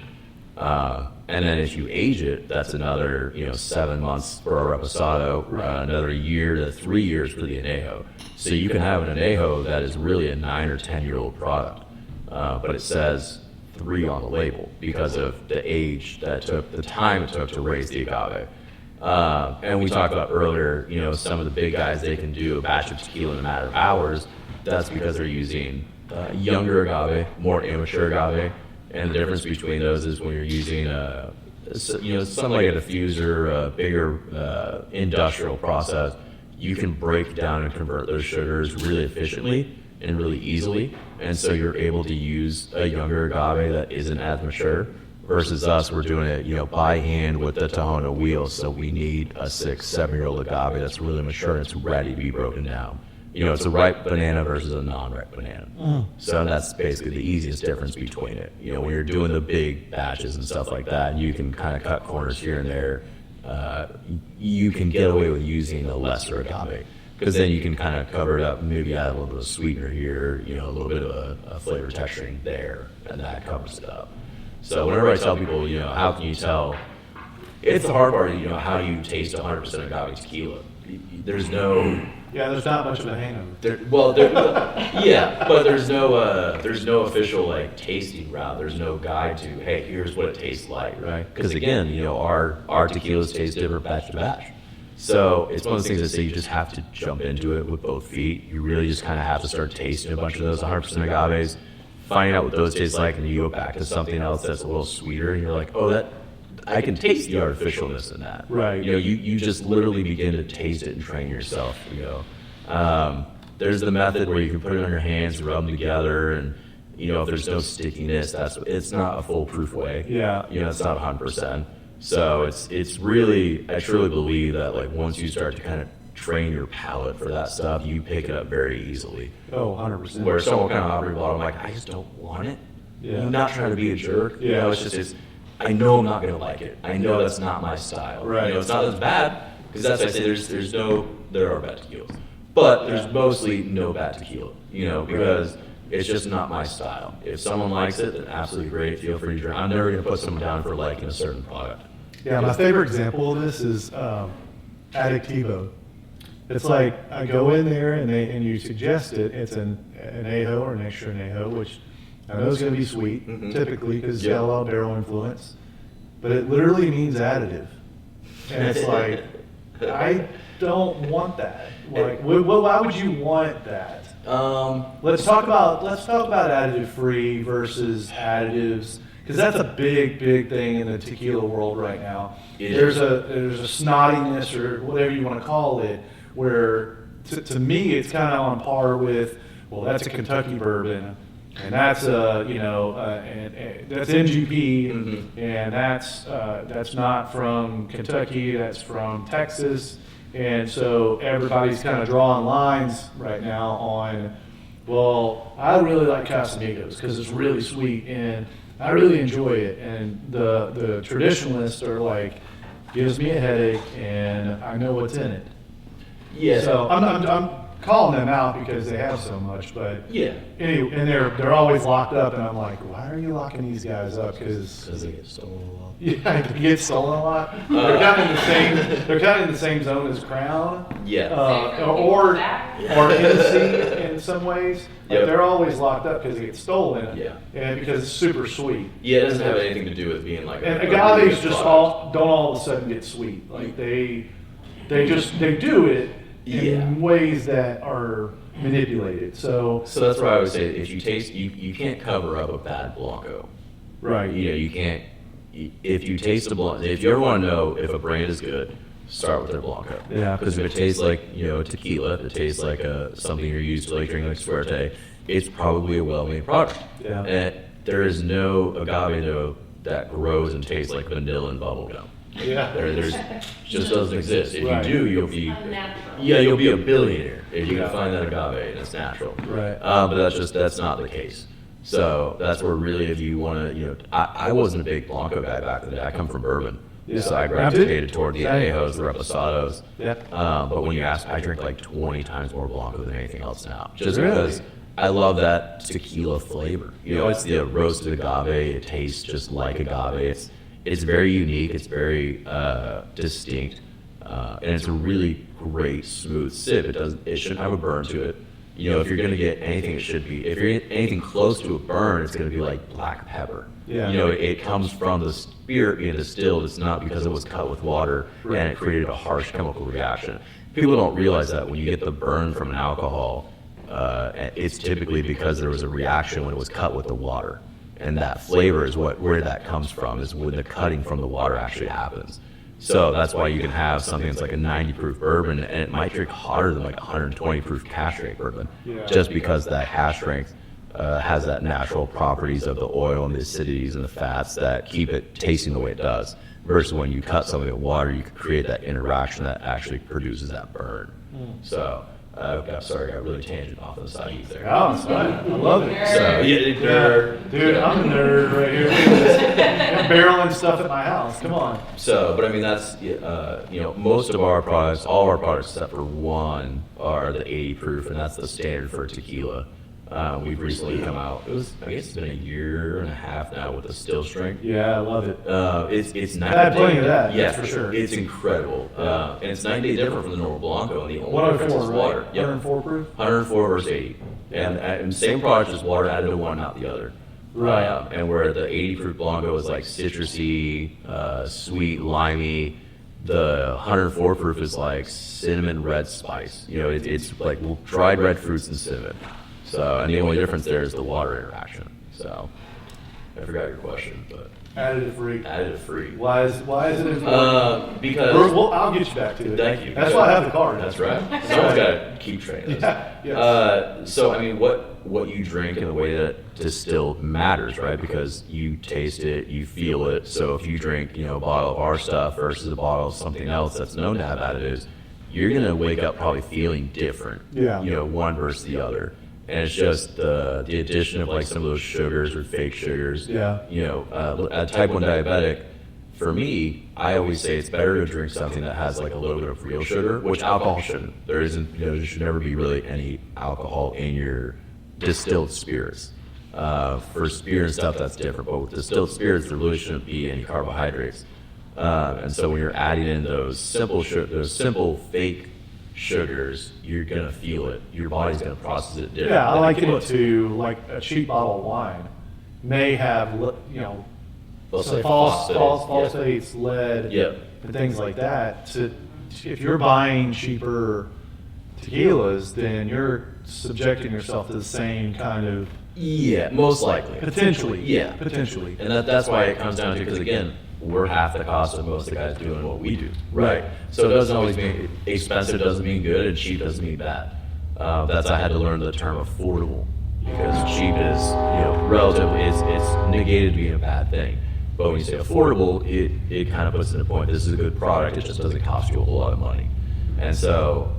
And then if you age it, that's another 7 months for a reposado, another year to 3 years for the anejo. So you can have an anejo that is really a 9 or 10-year-old product, but it says 3 on the label because of the age that took, the time it took to raise the agave. And we talked about earlier, some of the big guys, they can do a batch of tequila in a matter of hours. That's because they're using younger agave, more immature agave. And the difference between those is when you're using, something like a diffuser, a bigger industrial process, you can break down and convert those sugars really efficiently and really easily. And so you're able to use a younger agave that isn't as mature. Versus us, we're doing it, by hand with the Tohono wheel. So we need a 6-7-year-old agave that's really mature and it's ready to be broken down. It's a ripe banana versus a non-ripe banana. So that's basically the easiest difference between it. When you're doing the big batches and stuff like that, and you can kind of cut corners here and there, you can get away with using a lesser agave. Because then you can kind of cover it up, maybe add a little bit of sweetener here, a little bit of a flavor texturing there, and that covers it up. So whenever I tell people, how can you tell? It's the hard part, how do you taste 100% agave tequila? There's no. Yeah, there's not much of a hang-up. Yeah, but there's no official tasting route. There's no guide to, hey, here's what it tastes like, right? Because again, our tequilas taste different batch to batch. So it's one of those things that say you just have to jump into it with both feet. You really just kind of have to start tasting a bunch of those 100% agaves, finding out what those taste like, and you go back to something else that's a little sweeter, and you're like, oh, I can taste the artificialness in that. Right. You just literally begin to taste it and train yourself. There's the method where you can put it on your hands, rub them together, and if there's no stickiness, it's not a foolproof way. Yeah. It's not 100%. So it's really, I truly believe that like once you start to kind of train your palate for that stuff, you pick it up very easily. Oh, 100%. Where someone kind of offer me a bottle, I'm like, I just don't want it. Yeah. I'm not trying to be a jerk. Yeah. I know I'm not going to like it. I know that's not my style. Right. It's not as bad, because that's why I say there are bad tequilas. But there's mostly no bad tequila, because it's just not my style. If someone likes it, then absolutely great, feel free to drink. I'm never going to put someone down for liking a certain product. Yeah, my favorite example of this is Addictivo. It's like I go in there and you suggest it. It's an Ajo or an extra Ajo, which I know is going to be sweet, typically, because it's got a lot of barrel influence. But it literally means additive. And it's like, I don't want that. Like, why would you want that? Let's talk about additive free versus additives, because that's a big thing in the tequila world right now. There's a snottiness or whatever you want to call it, where to me it's kind of on par with, well, that's a Kentucky bourbon, and that's that's NGP, and that's not from Kentucky, that's from Texas. And so everybody's kind of drawing lines right now on, well, I really like Casamigos because it's really sweet and I really enjoy it. And the traditionalists are like, gives me a headache and I know what's in it. Yeah. So I'm calling them out because they have so much, but Yeah. anyway, and they're always locked up, and I'm like, why are you locking these guys up? Because they get stolen a lot. yeah, they get stolen a lot. They're kind of in the same. They're kind of in the same zone as Crown. Yeah. Or Hennessy in some ways. Like Yep. they're always locked up because they get stolen. Yeah. And because it's super sweet. Yeah, it doesn't have anything to do with being like And a agaves just product. don't all of a sudden get sweet. Like they do it in Yeah. ways that are manipulated. So So that's why I would say if you taste, you can't cover up a bad Blanco. right. You can't. If you taste a Blanco, if you ever want to know if a brand is good, start with their Blanco. Yeah. Because if it tastes like tequila, if it tastes like something you're used to like drinking like Suerte, it's probably a well-made product. Yeah. And there is no agave though that grows and tastes like vanilla and bubble gum. Yeah. There's just doesn't exist. If Right. you do, you'll be Unnatural. you'll be a billionaire if you Yeah. can find that agave and it's natural. Right. But that's not the case. So that's where really, if you want to, I wasn't a big Blanco guy back in the day. I come from bourbon, Yeah. so I Me too. gravitated toward the Same. Anejos, the Reposados. Yeah. But when you ask, I drink like 20 times more Blanco than anything else now, just Really? because I love that tequila flavor. It's the roasted agave. It tastes just like agave. It's very unique. It's very distinct, and it's a really great smooth sip. It shouldn't have a burn to it. If you're gonna get anything, it should be. If you're getting anything close to a burn, it's gonna be like black pepper. Yeah. It comes from the spirit being distilled. It's not because it was cut with water and it created a harsh chemical reaction. People don't realize that when you get the burn from an alcohol, it's typically because there was a reaction when it was cut with the water. And that flavor is where that comes from, is when the cutting from the water actually happens. So that's why you can have something that's like a 90 proof bourbon, and it might drink hotter than like 120 proof cash strength bourbon, Yeah. just because that hash strength has that natural properties of the oil and the acidities and the fats that keep it tasting the way it does. Versus when you cut something with water, you can create that interaction that actually produces that burn. So. Sorry, I got really tangent off on the side of you there. Oh, it's fine. I love it. So, Nerd. Dude, I'm a nerd right here. I'm barreling stuff at my house. Come on. So, but I mean, that's, most of our products, all of our products except for one are the 80 proof, and that's the standard for tequila. We've recently come out, I guess it's been a year and a half now with the still strength. Yeah, I love it. It's I had plenty of that, Yeah, that's for sure. It's incredible. And it's 90 days different from the normal Blanco, and the only 104, difference is water. right? Yep. 104 proof? 104 versus 80. And same product, just water added to one, not the other. Right. And where the 80 proof Blanco is like citrusy, sweet, limey, the 104 proof is like cinnamon red spice. It's like dried red fruits and cinnamon. So, and the only difference there is the water interaction. So, I forgot your question, but Additive free. Additive free. Why is it important? Because Well, I'll get you back to it. Thank you. That's why I have the card. That's right. Someone's got to keep training us. Yeah. Yes. So I mean, what you drink and the way that distilled matters, right? Because you taste it, you feel it. So if you drink, a bottle of our stuff versus a bottle of something else that's known to have additives, you're gonna wake up probably feeling different. Yeah. One versus the other. And it's just the addition of like some of those sugars or fake sugars. Yeah. A type 1 diabetic, for me, I always say it's better to drink something that has like a little bit of real sugar, which alcohol shouldn't. There isn't, there should never be really any alcohol in your distilled spirits. For spirit stuff, that's different. But with distilled spirits, there really shouldn't be any carbohydrates. And so when you're adding in those simple fake sugars, you're gonna feel it. Your body's gonna process it differently. Yeah, I liken it to like a cheap bottle of wine may have, They'll say phosphates, lead, Yep. and things like that. If you're buying cheaper tequilas, then you're subjecting yourself to the same kind of Yeah, most likely. potentially. Yeah. Potentially. And that's why it comes down to, because again, we're half the cost of most of the guys doing what we do. Right. So it doesn't always mean expensive doesn't mean good, and cheap doesn't mean bad. I had to learn the term affordable, because cheap is, relatively, it's negated to being a bad thing. But when you say affordable, it kind of puts it in a point. This is a good product. It just doesn't cost you a whole lot of money. And so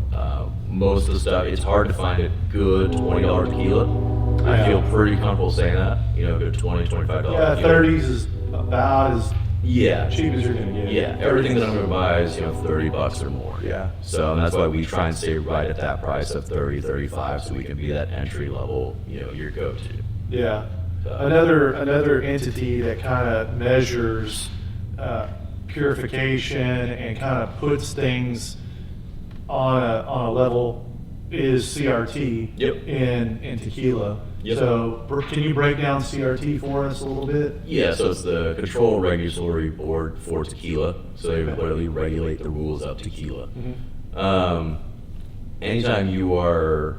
most of the stuff, it's hard to find a good $20 tequila. I feel pretty comfortable saying that. A good $20, $25. Yeah, 30s is about as Yeah. cheap as you're going to get. Yeah, everything that I'm going to buy is, $30 or more. Yeah. So that's why we try and stay right at that price of 30, 35, so we can be that entry level, your go-to. Yeah. Another entity that kind of measures purification and kind of puts things on a level is CRT. Yep. in tequila. Yep. So can you break down CRT for us a little bit? Yeah, so it's the Control Regulatory Board for tequila. So they literally regulate the rules of tequila. Mm-hmm. Anytime you are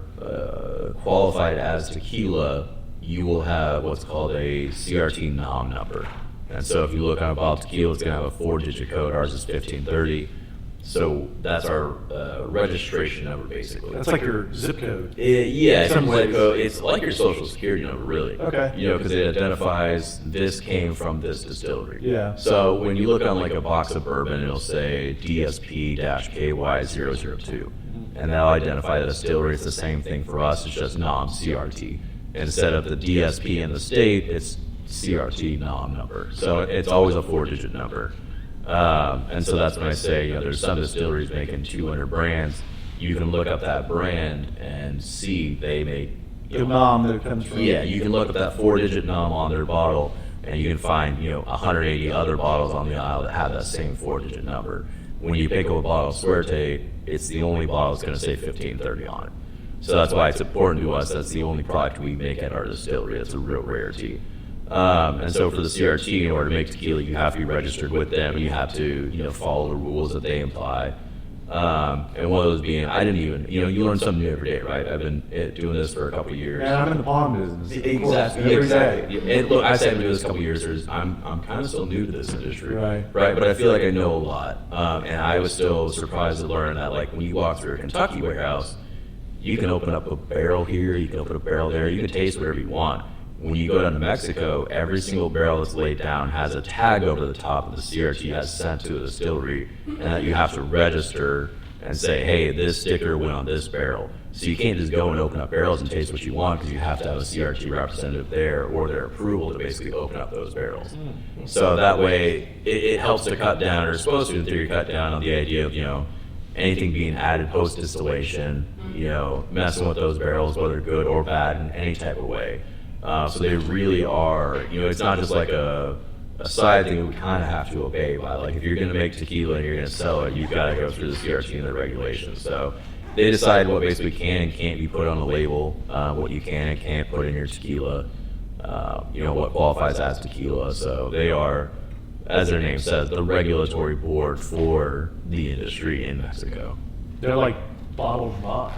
qualified as tequila, you will have what's called a CRT NOM number. And so if you look on a bottle of tequila, it's going to have a 4-digit code. Ours is 1530. So that's our registration number, basically. That's like your zip code. It's Some like, ways. it's like your social security number, really. Okay. Because it identifies this came from this distillery. Yeah. So when you look on like a box of bourbon, it'll say DSP-KY002. And that'll identify the distillery. It's the same thing for us. It's just non-CRT. Instead of the DSP in the state, it's CRT NOM number. So it's always a 4-digit number. And so that's when I say, there's some distilleries making 200 brands. You can look up that brand and see they make The NOM that it comes from. Yeah, you can look at that 4-digit NOM on their bottle, and you can find 180 other bottles on the aisle that have that same 4-digit number. When you pick up a bottle of Suerte, it's the only bottle that's going to say 1530 on it. So that's why it's important to us. That's the only product we make at our distillery. It's a real rarity. And so for the CRT, in order to make tequila, you have to be registered with them, and you have to, follow the rules that they imply. And one of those being, I didn't even, you learn something new every day, right? I've been doing this for a couple of years. Yeah, I'm in the pond business. Exactly. Every day. And look, I say I've been doing this a couple of years. I'm kind of still new to this industry, Right. But I feel like I know a lot. And I was still surprised to learn that, like, when you walk through a Kentucky warehouse, you can open up a barrel here, you can open a barrel there, you can taste whatever you want. When you go down to Mexico, every single barrel that's laid down has a tag over the top that the CRT has sent to a distillery, and that you have to register and say, hey, this sticker went on this barrel. So you can't just go and open up barrels and taste what you want, because you have to have a CRT representative there or their approval to basically open up those barrels. So that way, it helps to cut down, or it's supposed to, in theory, cut down on the idea of, anything being added post-distillation, messing with those barrels, whether good or bad, in any type of way. So they really are, it's not just like a side thing that we kind of have to obey by. Like, if you're going to make tequila and you're going to sell it, you've got to go through the CRT and the regulations. So they decide what basically can and can't be put on the label, what you can and can't put in your tequila, what qualifies as tequila. So they are, as their name says, the regulatory board for the industry in Mexico. They're like bottled wine.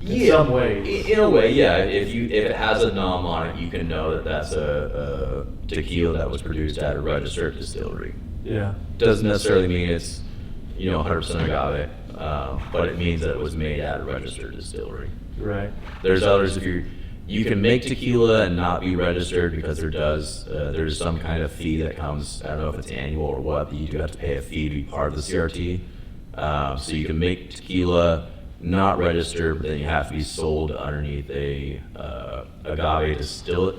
in some ways. In a way, yeah. If it has a nom on it, you can know that that's a tequila that was produced at a registered distillery. Yeah. Doesn't necessarily mean it's 100% agave, but it means that it was made at a registered distillery. Right. There's others you can make tequila and not be registered because there's some kind of fee that comes. I don't know if it's annual or what, but you do have to pay a fee to be part of the CRT. So you can make tequila not registered, but then you have to be sold underneath a agave distillate,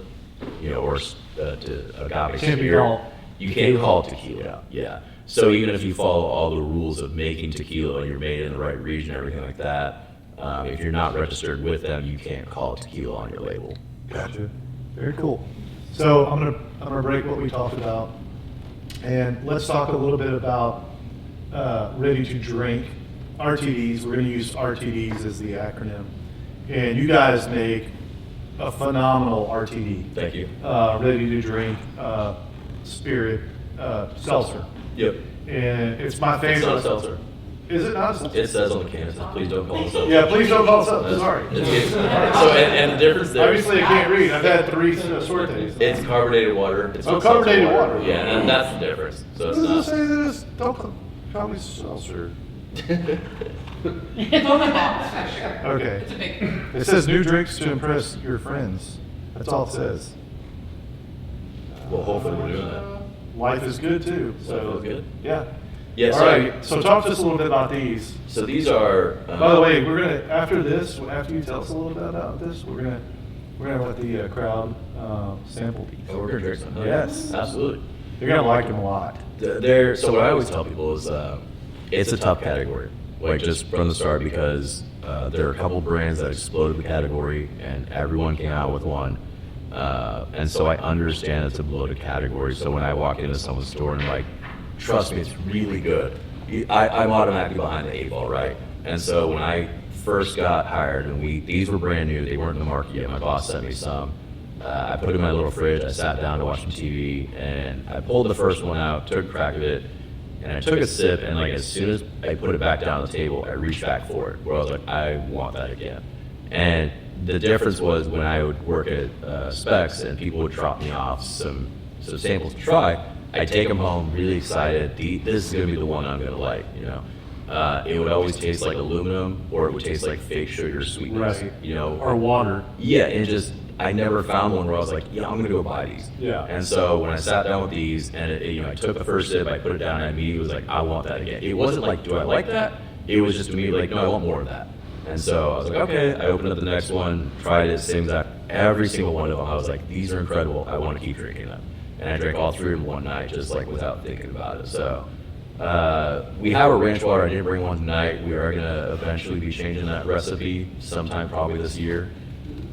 or to agave Can't be spirit. called You can't call it tequila. Yeah. So even if you follow all the rules of making tequila and you're made in the right region, everything like that, if you're not registered with them, you can't call it tequila on your label. Gotcha. Very cool. So I'm gonna break what we talked about, and let's talk a little bit about ready to drink RTDs. We're gonna use RTDs as the acronym, and you guys make a phenomenal RTD. Thank you. Ready to drink spirit seltzer. Yep. And it's my favorite. It's not a seltzer. Is it not a seltzer? It says on the can, please don't call it seltzer. Yeah, please don't call it seltzer. Sorry. So, and the difference there. Obviously, I can't read. I've had 3 Suertes. It's carbonated water. It's not carbonated seltzer water. Yeah, and that's the difference. So it's What does not. it say this? Don't call me seltzer. It's on the box, for sure. Okay. It's a big. It says new drinks to impress your friends. That's all it says. Well, hopefully we're doing that. Life is good too. So that feels good. Yeah. Yeah. All So, right. So talk to us a little bit about these. so these are. By the way, we're gonna after you tell us a little bit about this, we're gonna let the crowd sample these. Oh, we're gonna drink some. Yes. Absolutely. You're gonna like them a lot. So what I always tell people is it's a tough category, like just from the start, because there are a couple brands that exploded the category and everyone came out with one. And so I understand it's a bloated category. So when I walk into someone's store and like, trust me, it's really good, I'm automatically behind the 8 ball, right? And so when I first got hired and these were brand new, they weren't in the market yet, my boss sent me some. I put it in my little fridge, I sat down to watch some TV, and I pulled the first one out, took a crack of it, and I took a sip, and like as soon as I put it back down on the table, I reached back for it, where I was like, I want that again. And the difference was when I would work at Specs and people would drop me off some samples to try, I'd take them home really excited, this is gonna be the one I'm gonna like, It would always taste like aluminum, or it would taste like fake sugar sweetness, Right. Or water. Yeah, and just I never found one where I was like, I'm gonna go buy these. Yeah. And so when I sat down with these, and I took the first sip, I put it down, and I immediately was like, I want that again. It wasn't like, do I like that? It was just immediately like, no, I want more of that. And so I was like, okay. I opened up the next one, tried it, same exact, every single one of them. I was like, these are incredible. I want to keep drinking them. And I drank all 3 of them one night, just like without thinking about it. So we have a ranch water. I didn't bring one tonight. We are gonna eventually be changing that recipe sometime probably this year.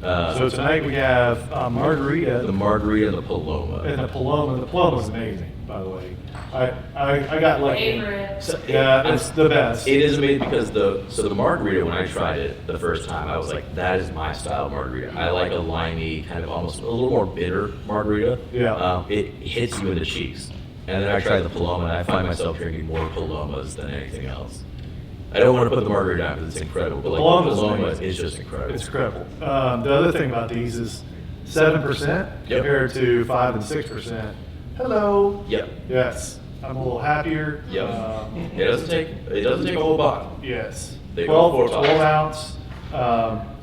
So tonight we have margarita. The margarita and the paloma. And the Paloma. The Paloma's amazing, by the way. I got lucky. Favorite. So Yeah, it's the best. It is amazing because the margarita, when I tried it the first time, I was like, that is my style of margarita. I like a limey, kind of almost a little more bitter margarita. Yeah. It hits you in the cheeks. And then I tried the Paloma, and I find myself drinking more Palomas than anything else. I don't want to put the margarita down because it's incredible, but like the Paloma is just incredible. It's incredible. The other thing about these is 7% compared to 5 and 6%. Hello. Yep. Yes. I'm a little happier. Yep. It doesn't take a whole bottle. Yes. They go 12 4 ounce.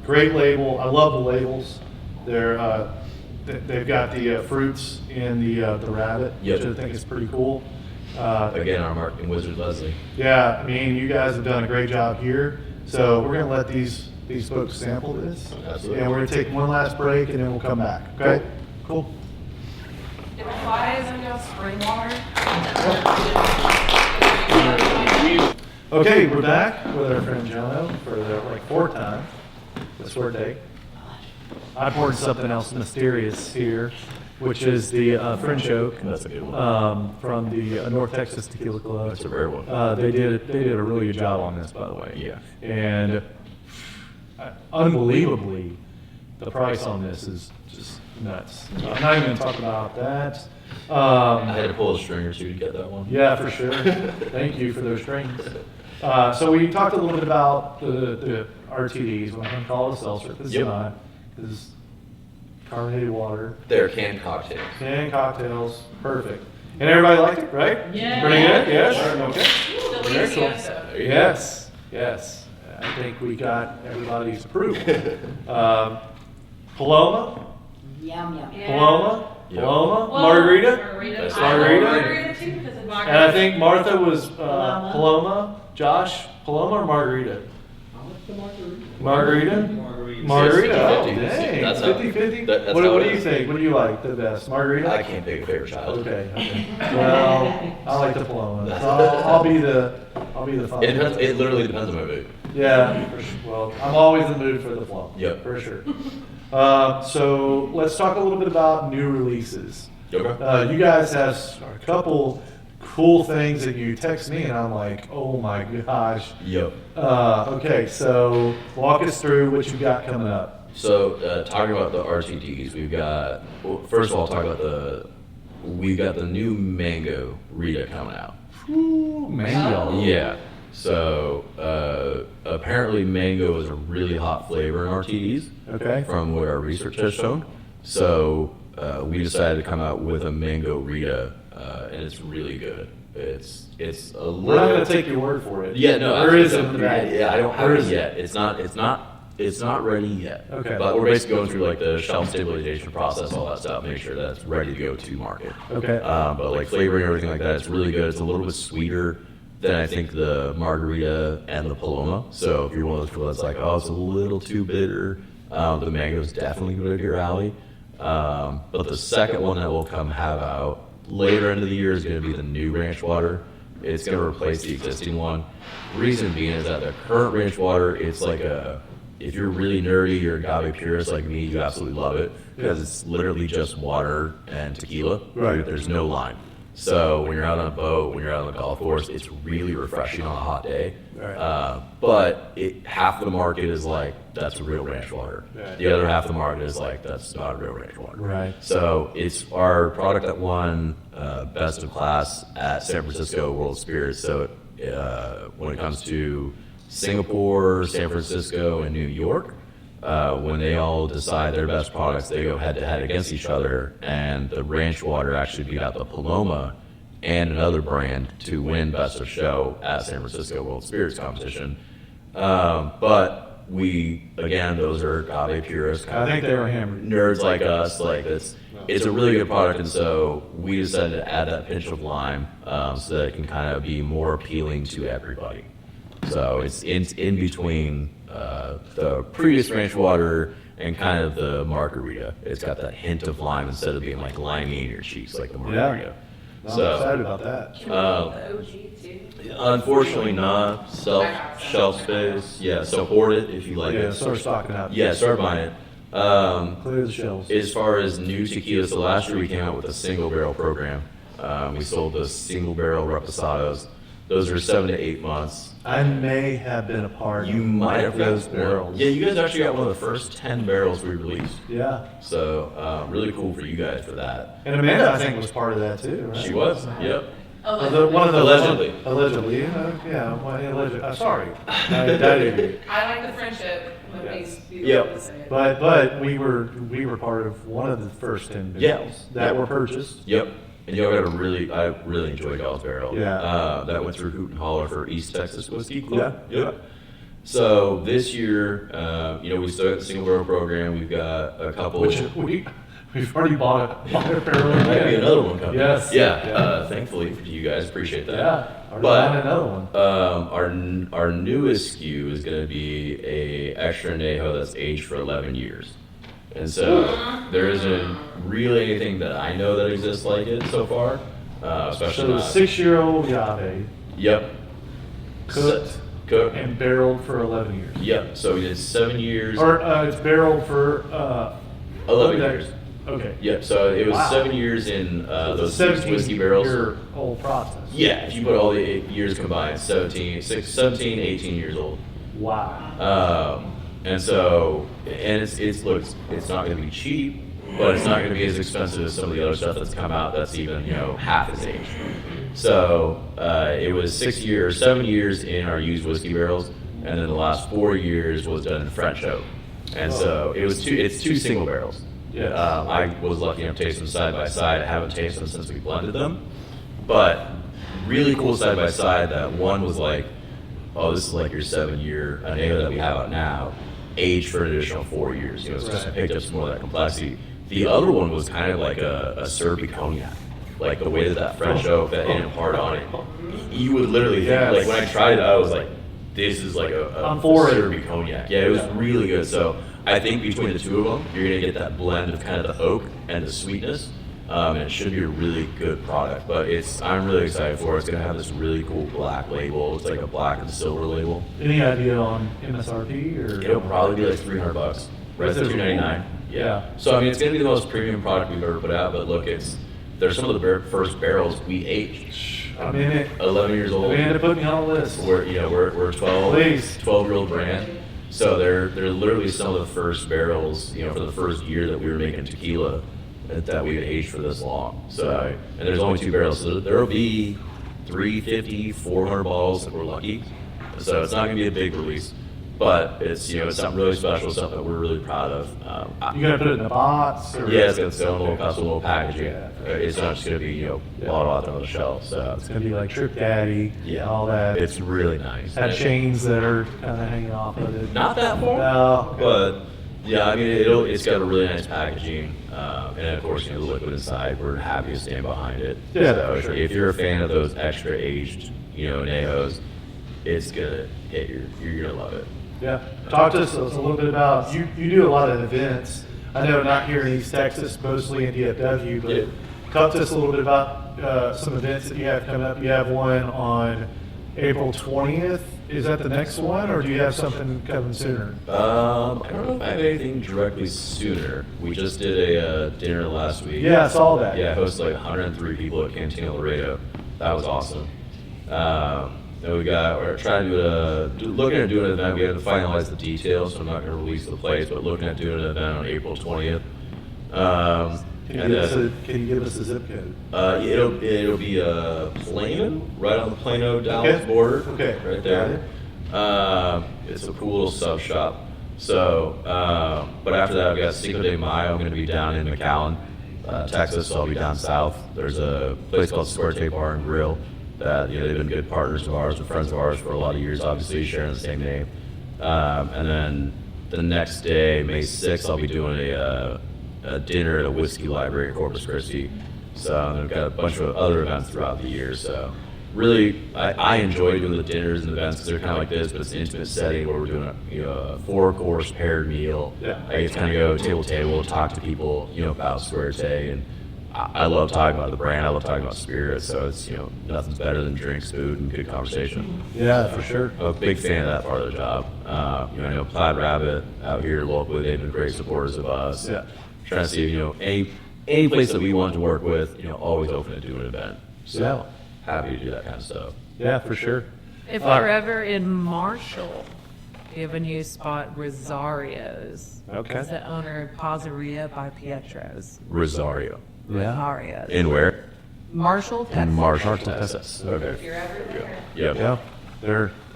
Great label. I love the labels. They've got the fruits in the rabbit, Yep. which I think is pretty cool. Again, our marketing wizard, Leslie. Yeah, I mean, you guys have done a great job here. So we're going to let these folks sample this. Absolutely. And we're going to take one last break, and then we'll come back. Okay? Cool. It flies into spring water. Okay, we're back with our friend Jono for the 4th time this Suerte. I poured something else mysterious here, which is the French Oak. That's a good one. From the North Texas Tequila Club. That's a rare one. They did a really good job on this, by the way. Yeah. And unbelievably, the price on this is just nuts. I'm not even going to talk about that. I had to pull a string or two to get that one. Yeah, for sure. Thank you for those strings. So we talked a little bit about the RTDs. We're not going to call it a seltzer because it's not. It's carbonated water. They're canned cocktails. Canned cocktails. Perfect. And everybody liked it, right? Yeah. Pretty good? Yes? Okay. Ooh, the Very lazy cool. episode. Yes. Yes. I think we got everybody's approval. Paloma? Yum, yum. Yeah. Paloma? Yep. Paloma? Well, Margarita? Margarita. That's I love margarita. margarita too because it's And I think Martha was Paloma. Paloma. Josh, Paloma or Margarita? Margarita? Margarita. Margarita. Oh, 50-50. dang. That's how- 50-50? that's What how do it you is. think? What do you like the best? Margarita? I can't pick a favorite child. Okay. Well, I like the Paloma. So I'll be the fun. It depends. It literally depends on my mood. Yeah, for sure. Well, I'm always in the mood for the Paloma. Yep. For sure. So let's talk a little bit about new releases. Okay. You guys have a couple cool things that you text me, and I'm like, oh my gosh. Yep. Okay, so walk us through what you got coming up. So talking about the RTDs, we've got. Well, first of all, we've got the new mango Rita coming out. Ooh, mango. Yeah. So apparently mango is a really hot flavor in RTDs. Okay. From what our research has shown. So we decided to come out with a mango Rita, and it's really good. It's a little. We're not gonna take your word for it. Yeah, no. There is absolutely. in the bag. Yeah, I don't have There it is. yet. It's not ready yet. Okay. But we're basically going through like the shelf stabilization process, all that stuff, make sure that it's ready to go to market. Okay. But like flavoring and everything like that, it's really good. It's a little bit sweeter than I think the margarita and the Paloma. So if you're one of those people that's like, oh, it's a little too bitter, the mango's definitely good to your alley. But the second one that will have out later into the year is going to be the new ranch water. It's going to replace the existing one. Reason being is that the current ranch water, it's like if you're really nerdy, you're agave purist like me, you absolutely love it because it's literally just water and tequila. Right. There's no lime. So when you're out on a boat, when you're out on the golf course, it's really refreshing on a hot day. Right. But half the market is like, that's real ranch water. Right. The other half of the market is like, that's not real ranch water. Right. So it's our product that won Best of Class at San Francisco World Spirits. So when it comes to Singapore, San Francisco, and New York, when they all decide their best products, they go head to head against each other, and the ranch water actually beat out the Paloma and another brand to win Best of Show at San Francisco World Spirits competition. But those are agave purists, I think they were hammered. nerds like us. Like it's a really good product, and so we decided to add that pinch of lime so that it can kind of be more appealing to everybody. So it's in between the previous ranch water and kind of the margarita. It's got that hint of lime instead of being like limey in your cheeks like the margarita. I'm excited about that. The OG too. Unfortunately not. Shelf space. Yeah, support it if you like Yeah, it. start stocking up. Yeah, start buying it. Clear the shelves. As far as new tequilas, so last year we came out with a single barrel program. We sold the single barrel reposados. Those are 7 to 8 months. I may have been a part You of might have those got barrels. Yeah, you guys actually got one of the first 10 barrels we released. Yeah. So really cool for you guys for that. And Amanda, I think, was part of that too, right? She was. Yep. One of the Allegedly. Allegedly. Yeah. Well, allegedly. Sorry. That idiot. I like the friendship with Yes. these people Yep. to say it. But we were part of one of the first 10 barrels that were purchased. Yep. And y'all got I really enjoyed y'all's barrel. Yeah. That went through Hootin Holler for East Texas Whiskey Club. Yeah. Yep. So this year, we still got the single barrel program. We've got a couple. Which we've already bought a barrel. Might be another one coming. Yes. Yeah. Thankfully for you guys, appreciate that. Yeah. Already But bought another one. our newest SKU is going to be a extra añejo that's aged for 11 years. And so there isn't really anything that I know that exists like it so far, especially So the not. 6-year-old agave Yep. cooked Cooked. and barreled for 11 years. Yep. So we did 7 years. Or it's barreled for 11 years. Okay. Yep. So it was Wow. 7 years in those 6 17 whiskey barrels. year old process. Yeah. If you put all the years combined, 17, 18 years old. Wow. And so, and it's not going to be cheap. but it's not going to be as expensive as some of the other stuff that's come out that's even, half as aged. So it was 7 years in our used whiskey barrels, and then the last 4 years was done in French oak. And so it's two single barrels. Yes. I was lucky enough to taste them side by side. I haven't tasted them since we blended them, but really cool side by side. That one was like, oh, this is like your 7-year Añejo that we have out now, aged for an additional 4 years. It's just picked up some more of that complexity. The other one was kind of like a syrupy cognac, like the way that French oak that didn't impart on it. You would literally think, like when I tried it, I was like, this is like a syrupy cognac. Yeah, it was really good. So I think between the two of them, you're gonna get that blend of kind of the oak and the sweetness. And it should be a really good product, but I'm really excited for it. It's gonna have this really cool black label. It's like a black and silver label. Any idea on MSRP or? It'll probably be like $300. Right, it's $299. Yeah. So I mean, it's gonna be the most premium product we've ever put out. But look, there's some of the first barrels we aged. I'm in it. 11 years old. We had to put me on the list. We're a 12-year-old brand. So they're literally some of the first barrels, for the first year that we were making tequila that we had aged for this long. So, and there's only 2 barrels. So there'll be 350, 400 bottles if we're lucky. So it's not going to be a big release, but it's it's something really special, something that we're really proud of. You gonna put it in a box? Or? Yeah, it's got its own little custom little packaging. It's not just going to be bottled out on the shelf. So it's going to be like Trip Daddy, all that. It's really nice. Had chains that are kind of hanging off of it. Not that far, no, but yeah, I mean it's got a really nice packaging, and of course the liquid inside. We're happy to stand behind it. Yeah, so sure. If you're a fan of those extra aged, Añejos, it's gonna hit you're gonna love it. Yeah. Talk to us a little bit about, you do a lot of events. I know not here in East Texas, mostly in DFW, but talk to us a little bit about some events that you have coming up. You have one on April 20th. Is that the next one, or do you have something coming sooner? I don't know if I have anything directly sooner. We just did a dinner last week. Yeah, I saw that. Yeah, hosted like 103 people at Cantina Laredo. That was awesome. Then we're trying to looking at doing an event. We have to finalize the details, so I'm not going to release the place, but looking at doing an event on April 20th. Can you give us a zip code? It'll be Plano, right on the Plano-Dallas border. Okay. Right there. It's a cool little sub shop. So, but after that, I've got Cinco de Mayo. I'm going to be down in McAllen, Texas. So I'll be down south. There's a place called Suerte Bar and Grill that they've been good partners of ours and friends of ours for a lot of years. Obviously, sharing the same name. And then the next day, May 6th, I'll be doing a dinner at a whiskey library in Corpus Christi. So I've got a bunch of other events throughout the year. So really, I enjoy doing the dinners and events because they're kind of like this, but it's an intimate setting where we're doing a 4-course paired meal. Yeah. I get to kind of go table to table, talk to people, about Suerte, and I love talking about the brand. I love talking about spirits. So it's nothing's better than drinks, food, and good conversation. Yeah, for sure. I'm a big fan of that part of the job. I know Plaid Rabbit out here locally, they've been great supporters of us. Yeah. Trying to see if any place that we want to work with, always open to do an event. So happy to do that kind of stuff. Yeah, for sure. If you're ever in Marshall, you have a new spot, Rosario's. Okay. It's the owner of Pizzeria by Pietro's. Rosario. Rosario's. In where? Marshall, Texas. In Marshall, Texas. Okay. If you're ever there. Yep. Yeah.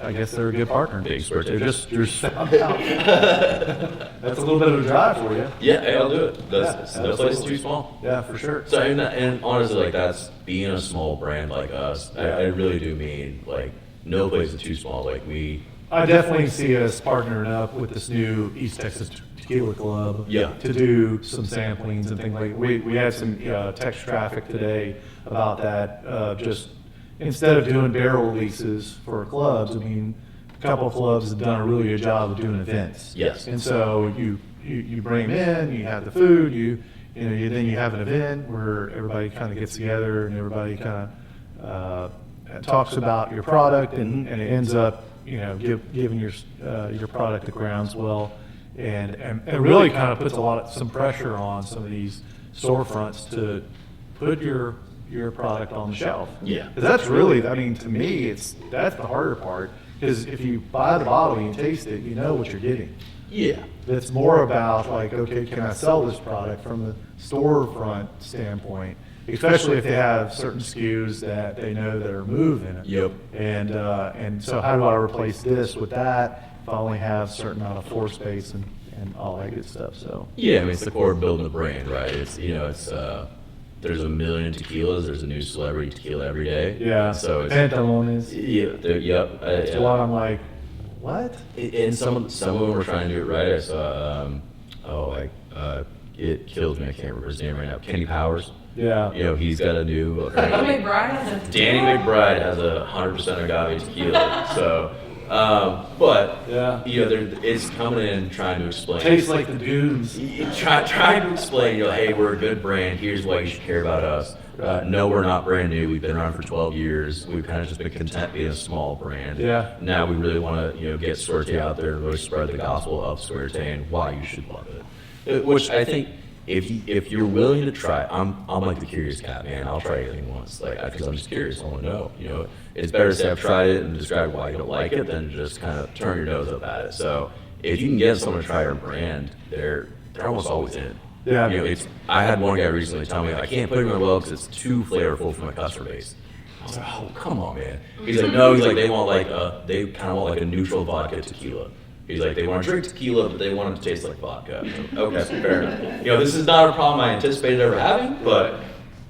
I guess they're a good partner. Big Suerte. They're just found out. That's a little bit of a drive for you. Yeah, hey, I'll do it. That place is too small. Yeah, for sure. So and honestly, that's being a small brand like us. I really do mean no place is too small. I definitely see us partnering up with this new East Texas Tequila Club to do some samplings and things like. We had some text traffic today about that. Just instead of doing barrel releases for clubs, a couple of clubs have done a really good job of doing events. Yes. And so you bring them in, you have the food, then you have an event where everybody kind of gets together and everybody kind of talks about your product, and it ends up giving your product a groundswell, and it really kind of puts some pressure on some of these storefronts to put your product on the shelf. Yeah. Because that's really, to me, that's the harder part. Because if you buy the bottle and you taste it, you know what you're getting. Yeah. It's more about like, okay, can I sell this product from the storefront standpoint, especially if they have certain SKUs that they know that are moving. Yep. And so how do I replace this with that if I only have a certain amount of floor space and all that good stuff? So Yeah, I mean, it's the core of building a brand, right? It's, there's a million tequilas. There's a new celebrity tequila every day. yeah, So it's, Pantalones. yep. It's a lot. I'm like, what? And some of them were trying to do it right. I saw, it kills me. I can't remember his name right now. Kenny Powers. Yeah. He's got a new. Danny McBride has a Danny McBride has a 100% agave tequila. So, but Yeah. it's coming in trying to explain. Tastes like the dunes. Trying to explain, hey, we're a good brand. Here's why you should care about us. No, we're not brand new. We've been around for 12 years. We've kind of just been content being a small brand. Yeah. Now we really want to, get Suerte out there and really spread the gospel of Suerte and why you should love it. Which I think, if you're willing to try, I'm like the curious cat, man. I'll try anything once, because I'm just curious. I want to know. It's better to say I've tried it and describe why you don't like it than just kind of turn your nose up at it. So if you can get someone to try your brand, they're almost always in. Yeah. I had one guy recently tell me I can't put it in my well because it's too flavorful for my customer base. I was like, oh, come on, man. He's like, no. He's like, they kind of want like a neutral vodka tequila. He's like, they want to drink tequila, but they want it to taste like vodka. Okay, fair enough. This is not a problem I anticipated ever having, but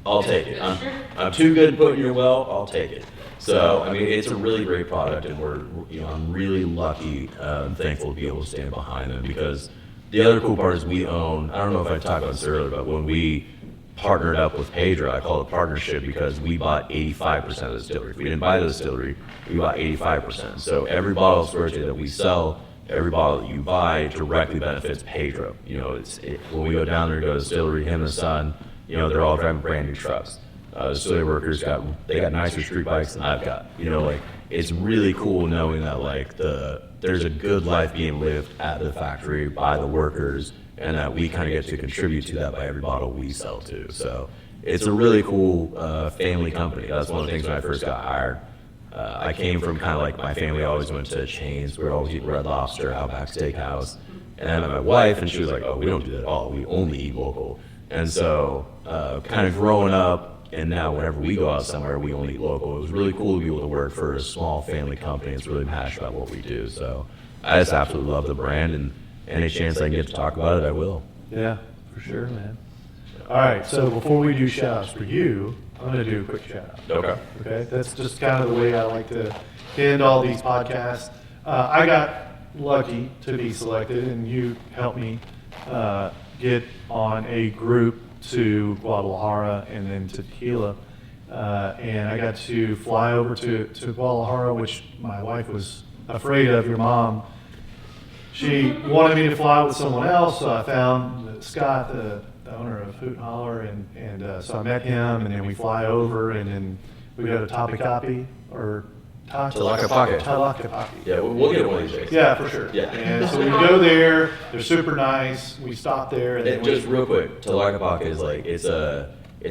I'll take it. I'm too good to put in your well. I'll take it. So, I mean, it's a really great product, and I'm really lucky and thankful to be able to stand behind them, because the other cool part is we own, I don't know if I talked about this earlier, but when we partnered up with Pedro, I call it a partnership because we bought 85% of the distillery. If we didn't buy the distillery, we bought 85%. So every bottle of Suerte that we sell, every bottle that you buy directly benefits Pedro. When we go down there to go to the distillery, him and his son, they're all driving brand new trucks. Distillery workers got nicer street bikes than I've got. It's really cool knowing that there's a good life being lived at the factory by the workers, and that we kind of get to contribute to that by every bottle we sell too. So it's a really cool family company. That's one of the things when I first got hired. I came from kind of like my family always went to chains. We were always eating Red Lobster, Outback Steakhouse. And I met my wife, and she was like, oh, we don't do that at all. We only eat local. And so kind of growing up, and now whenever we go out somewhere, we only eat local. It was really cool to be able to work for a small family company. It's really passionate about what we do. So I just absolutely love the brand, and any chance I can get to talk about it, I will. Yeah, for sure, man. All right, so before we do shout-outs for you, I'm going to do a quick shout-out. Okay, that's just kind of the way I like to end all these podcasts. I got lucky to be selected, and you helped me get on a group to Guadalajara and then to Tequila. And I got to fly over to Guadalajara, which my wife was afraid of, your mom. She wanted me to fly with someone else, so I found Scott, the owner of Hootin, Holler, and so I met him, and then we fly over, and then we go to Tlaquepaque, or Tlaquepaque. Yeah, we'll get one of these days. Yeah, for sure. Yeah. And so we go there. They're super nice. We stop there, and then Just real quick, Tlaquepaque is like it's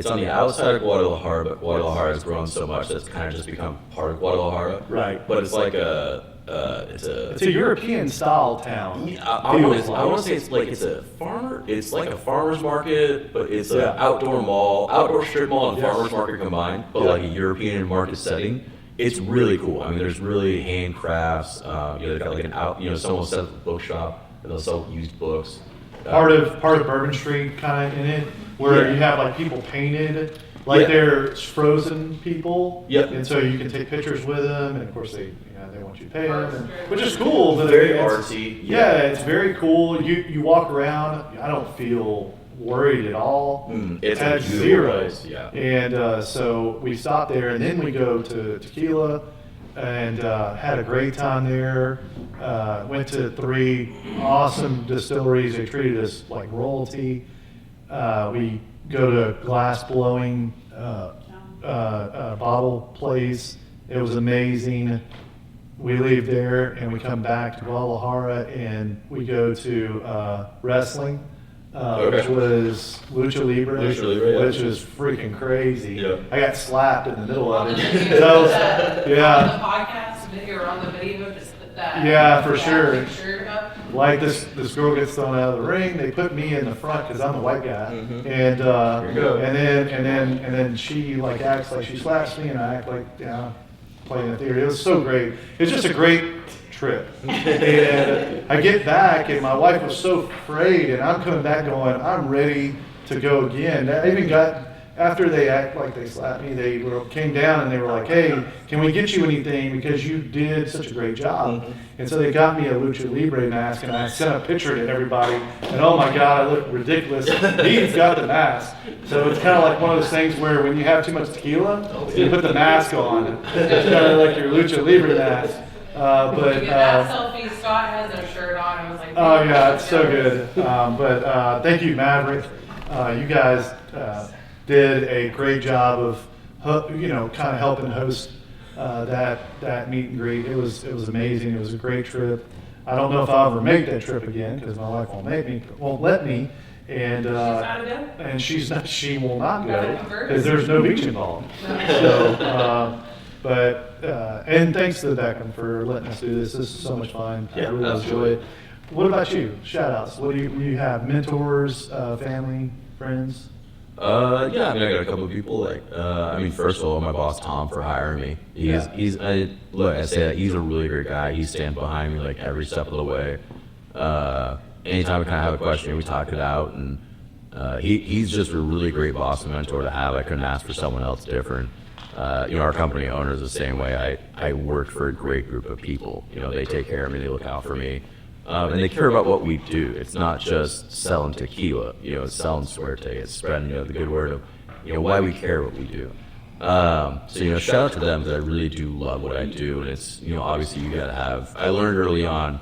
on the outside of Guadalajara, but Guadalajara has grown so much that it's kind of just become part of Guadalajara. Right. But it's like it's a European style town. I want to say it's like it's like a farmer's market, but it's an outdoor strip mall and farmer's market combined, but like a European market setting. It's really cool. I mean, there's really handcrafts. They've got like someone will set up a bookshop and they'll sell used books. Part of Bourbon Street kind of in it, where you have like people painted like they're frozen people. Yep. And so you can take pictures with them, and of course they want you to pay them, which is cool. But Very artsy. Yeah, it's very cool. You walk around. I don't feel worried at all. It's at a zero. Place, yeah. And so we stopped there, and then we go to Tequila, and had a great time there. Went to 3 awesome distilleries. They treated us like royalty. We go to glass blowing bottle place. It was amazing. We leave there and we come back to Guadalajara, and we go to wrestling. Which was Lucha Libre, which was freaking crazy. Yeah. I got slapped in the middle of it. On the podcast video or on the video, just put that. Yeah, for sure. Picture up. like this girl gets thrown out of the ring. They put me in the front because I'm the white guy, and then she like acts like she slaps me, and I act like playing the theater. It was so great. It's just a great trip. And I get back, and my wife was so afraid, and I'm coming back going, I'm ready to go again. I even got. After they act like they slapped me, they came down and they were like, hey, can we get you anything because you did such a great job? And so they got me a Lucha Libre mask, and I sent a picture to everybody, and oh my God, I look ridiculous. He's got the mask. So it's kind of like one of those things where when you have too much tequila, you put the mask on. It's kind of like your Lucha Libre mask. That selfie, Scott has a shirt on. I was like, oh yeah, it's so good. But thank you, Maverick. You guys did a great job of, kind of helping host that meet and greet. It was amazing. It was a great trip. I don't know if I'll ever make that trip again because my wife won't let me. And she will not go because there's no beach involved. So, and thanks to Beckham for letting us do this. This is so much fun. I really enjoy it. What about you? Shout outs. What do you have? Mentors, family, friends? I got a couple of people. First of all, my boss Tom for hiring me. I say that he's a really great guy. He stands behind me like every step of the way. Anytime I kind of have a question, we talk it out, and he's just a really great boss and mentor to have. I couldn't ask for someone else different. Our company owner is the same way. I work for a great group of people. They take care of me. They look out for me. And they care about what we do. It's not just selling tequila, it's selling Suerte. It's spreading the good word of why we care what we do. Shout out to them, because I really do love what I do. And it's obviously you gotta have. I learned early on,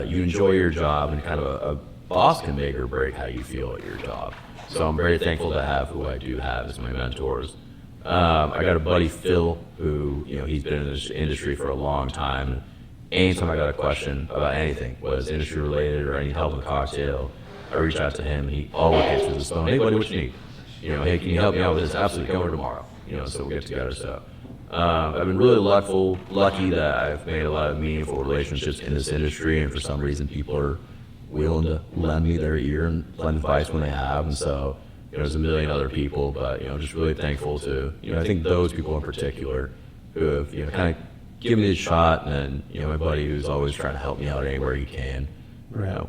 you enjoy your job, and kind of a boss can make or break how you feel at your job. So I'm very thankful to have who I do have as my mentors. I got a buddy Phil who he's been in this industry for a long time. Anytime I got a question about anything, whether it's industry related or any help with a cocktail, I reach out to him. He always answers his phone. Hey, buddy, what you need? Hey, can you help me out with this? Absolutely, come over tomorrow. So we'll get together. So I've been really lucky that I've made a lot of meaningful relationships in this industry, and for some reason, people are willing to lend me their ear and lend advice when they have. And so there's a million other people, but just really thankful to I think those people in particular who have kind of give me a shot, and then my buddy who's always trying to help me out anywhere he can.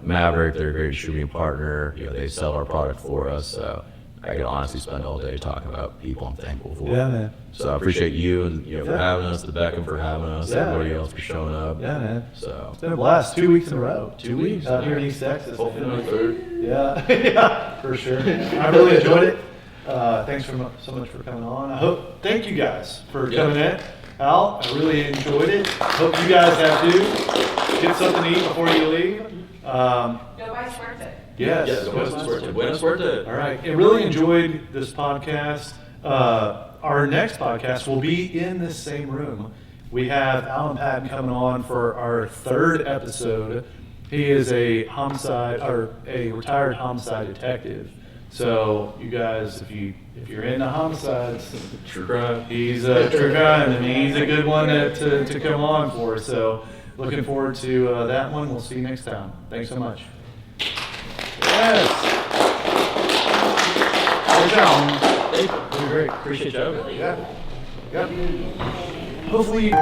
Maverick, they're a great distributing partner. They sell our product for us, so I could honestly spend all day talking about people I'm thankful for. Yeah, man. So I appreciate you and for having us, the Beckham for having us, everybody else for showing up. Yeah, man. So it's been a blast. 2 weeks in a row. 2 weeks out here in East Texas. Hopefully my third. Yeah, for sure. I really enjoyed it. Thanks so much for coming on. Thank you guys for coming in. Al, I really enjoyed it. Hope you guys have too. Get something to eat before you leave. Go buy Suerte. Yes. Go buy Suerte. Buena Suerte. All right. I really enjoyed this podcast. Our next podcast will be in this same room. We have Alan Patton coming on for our third episode. He is a retired homicide detective. So you guys, if you're into homicides, True crime. He's a true crime, and he's a good one to come on for. So looking forward to that one. We'll see you next time. Thanks so much. Yes. Good job. Hey, great. Appreciate you. Yeah. Yep. Hopefully.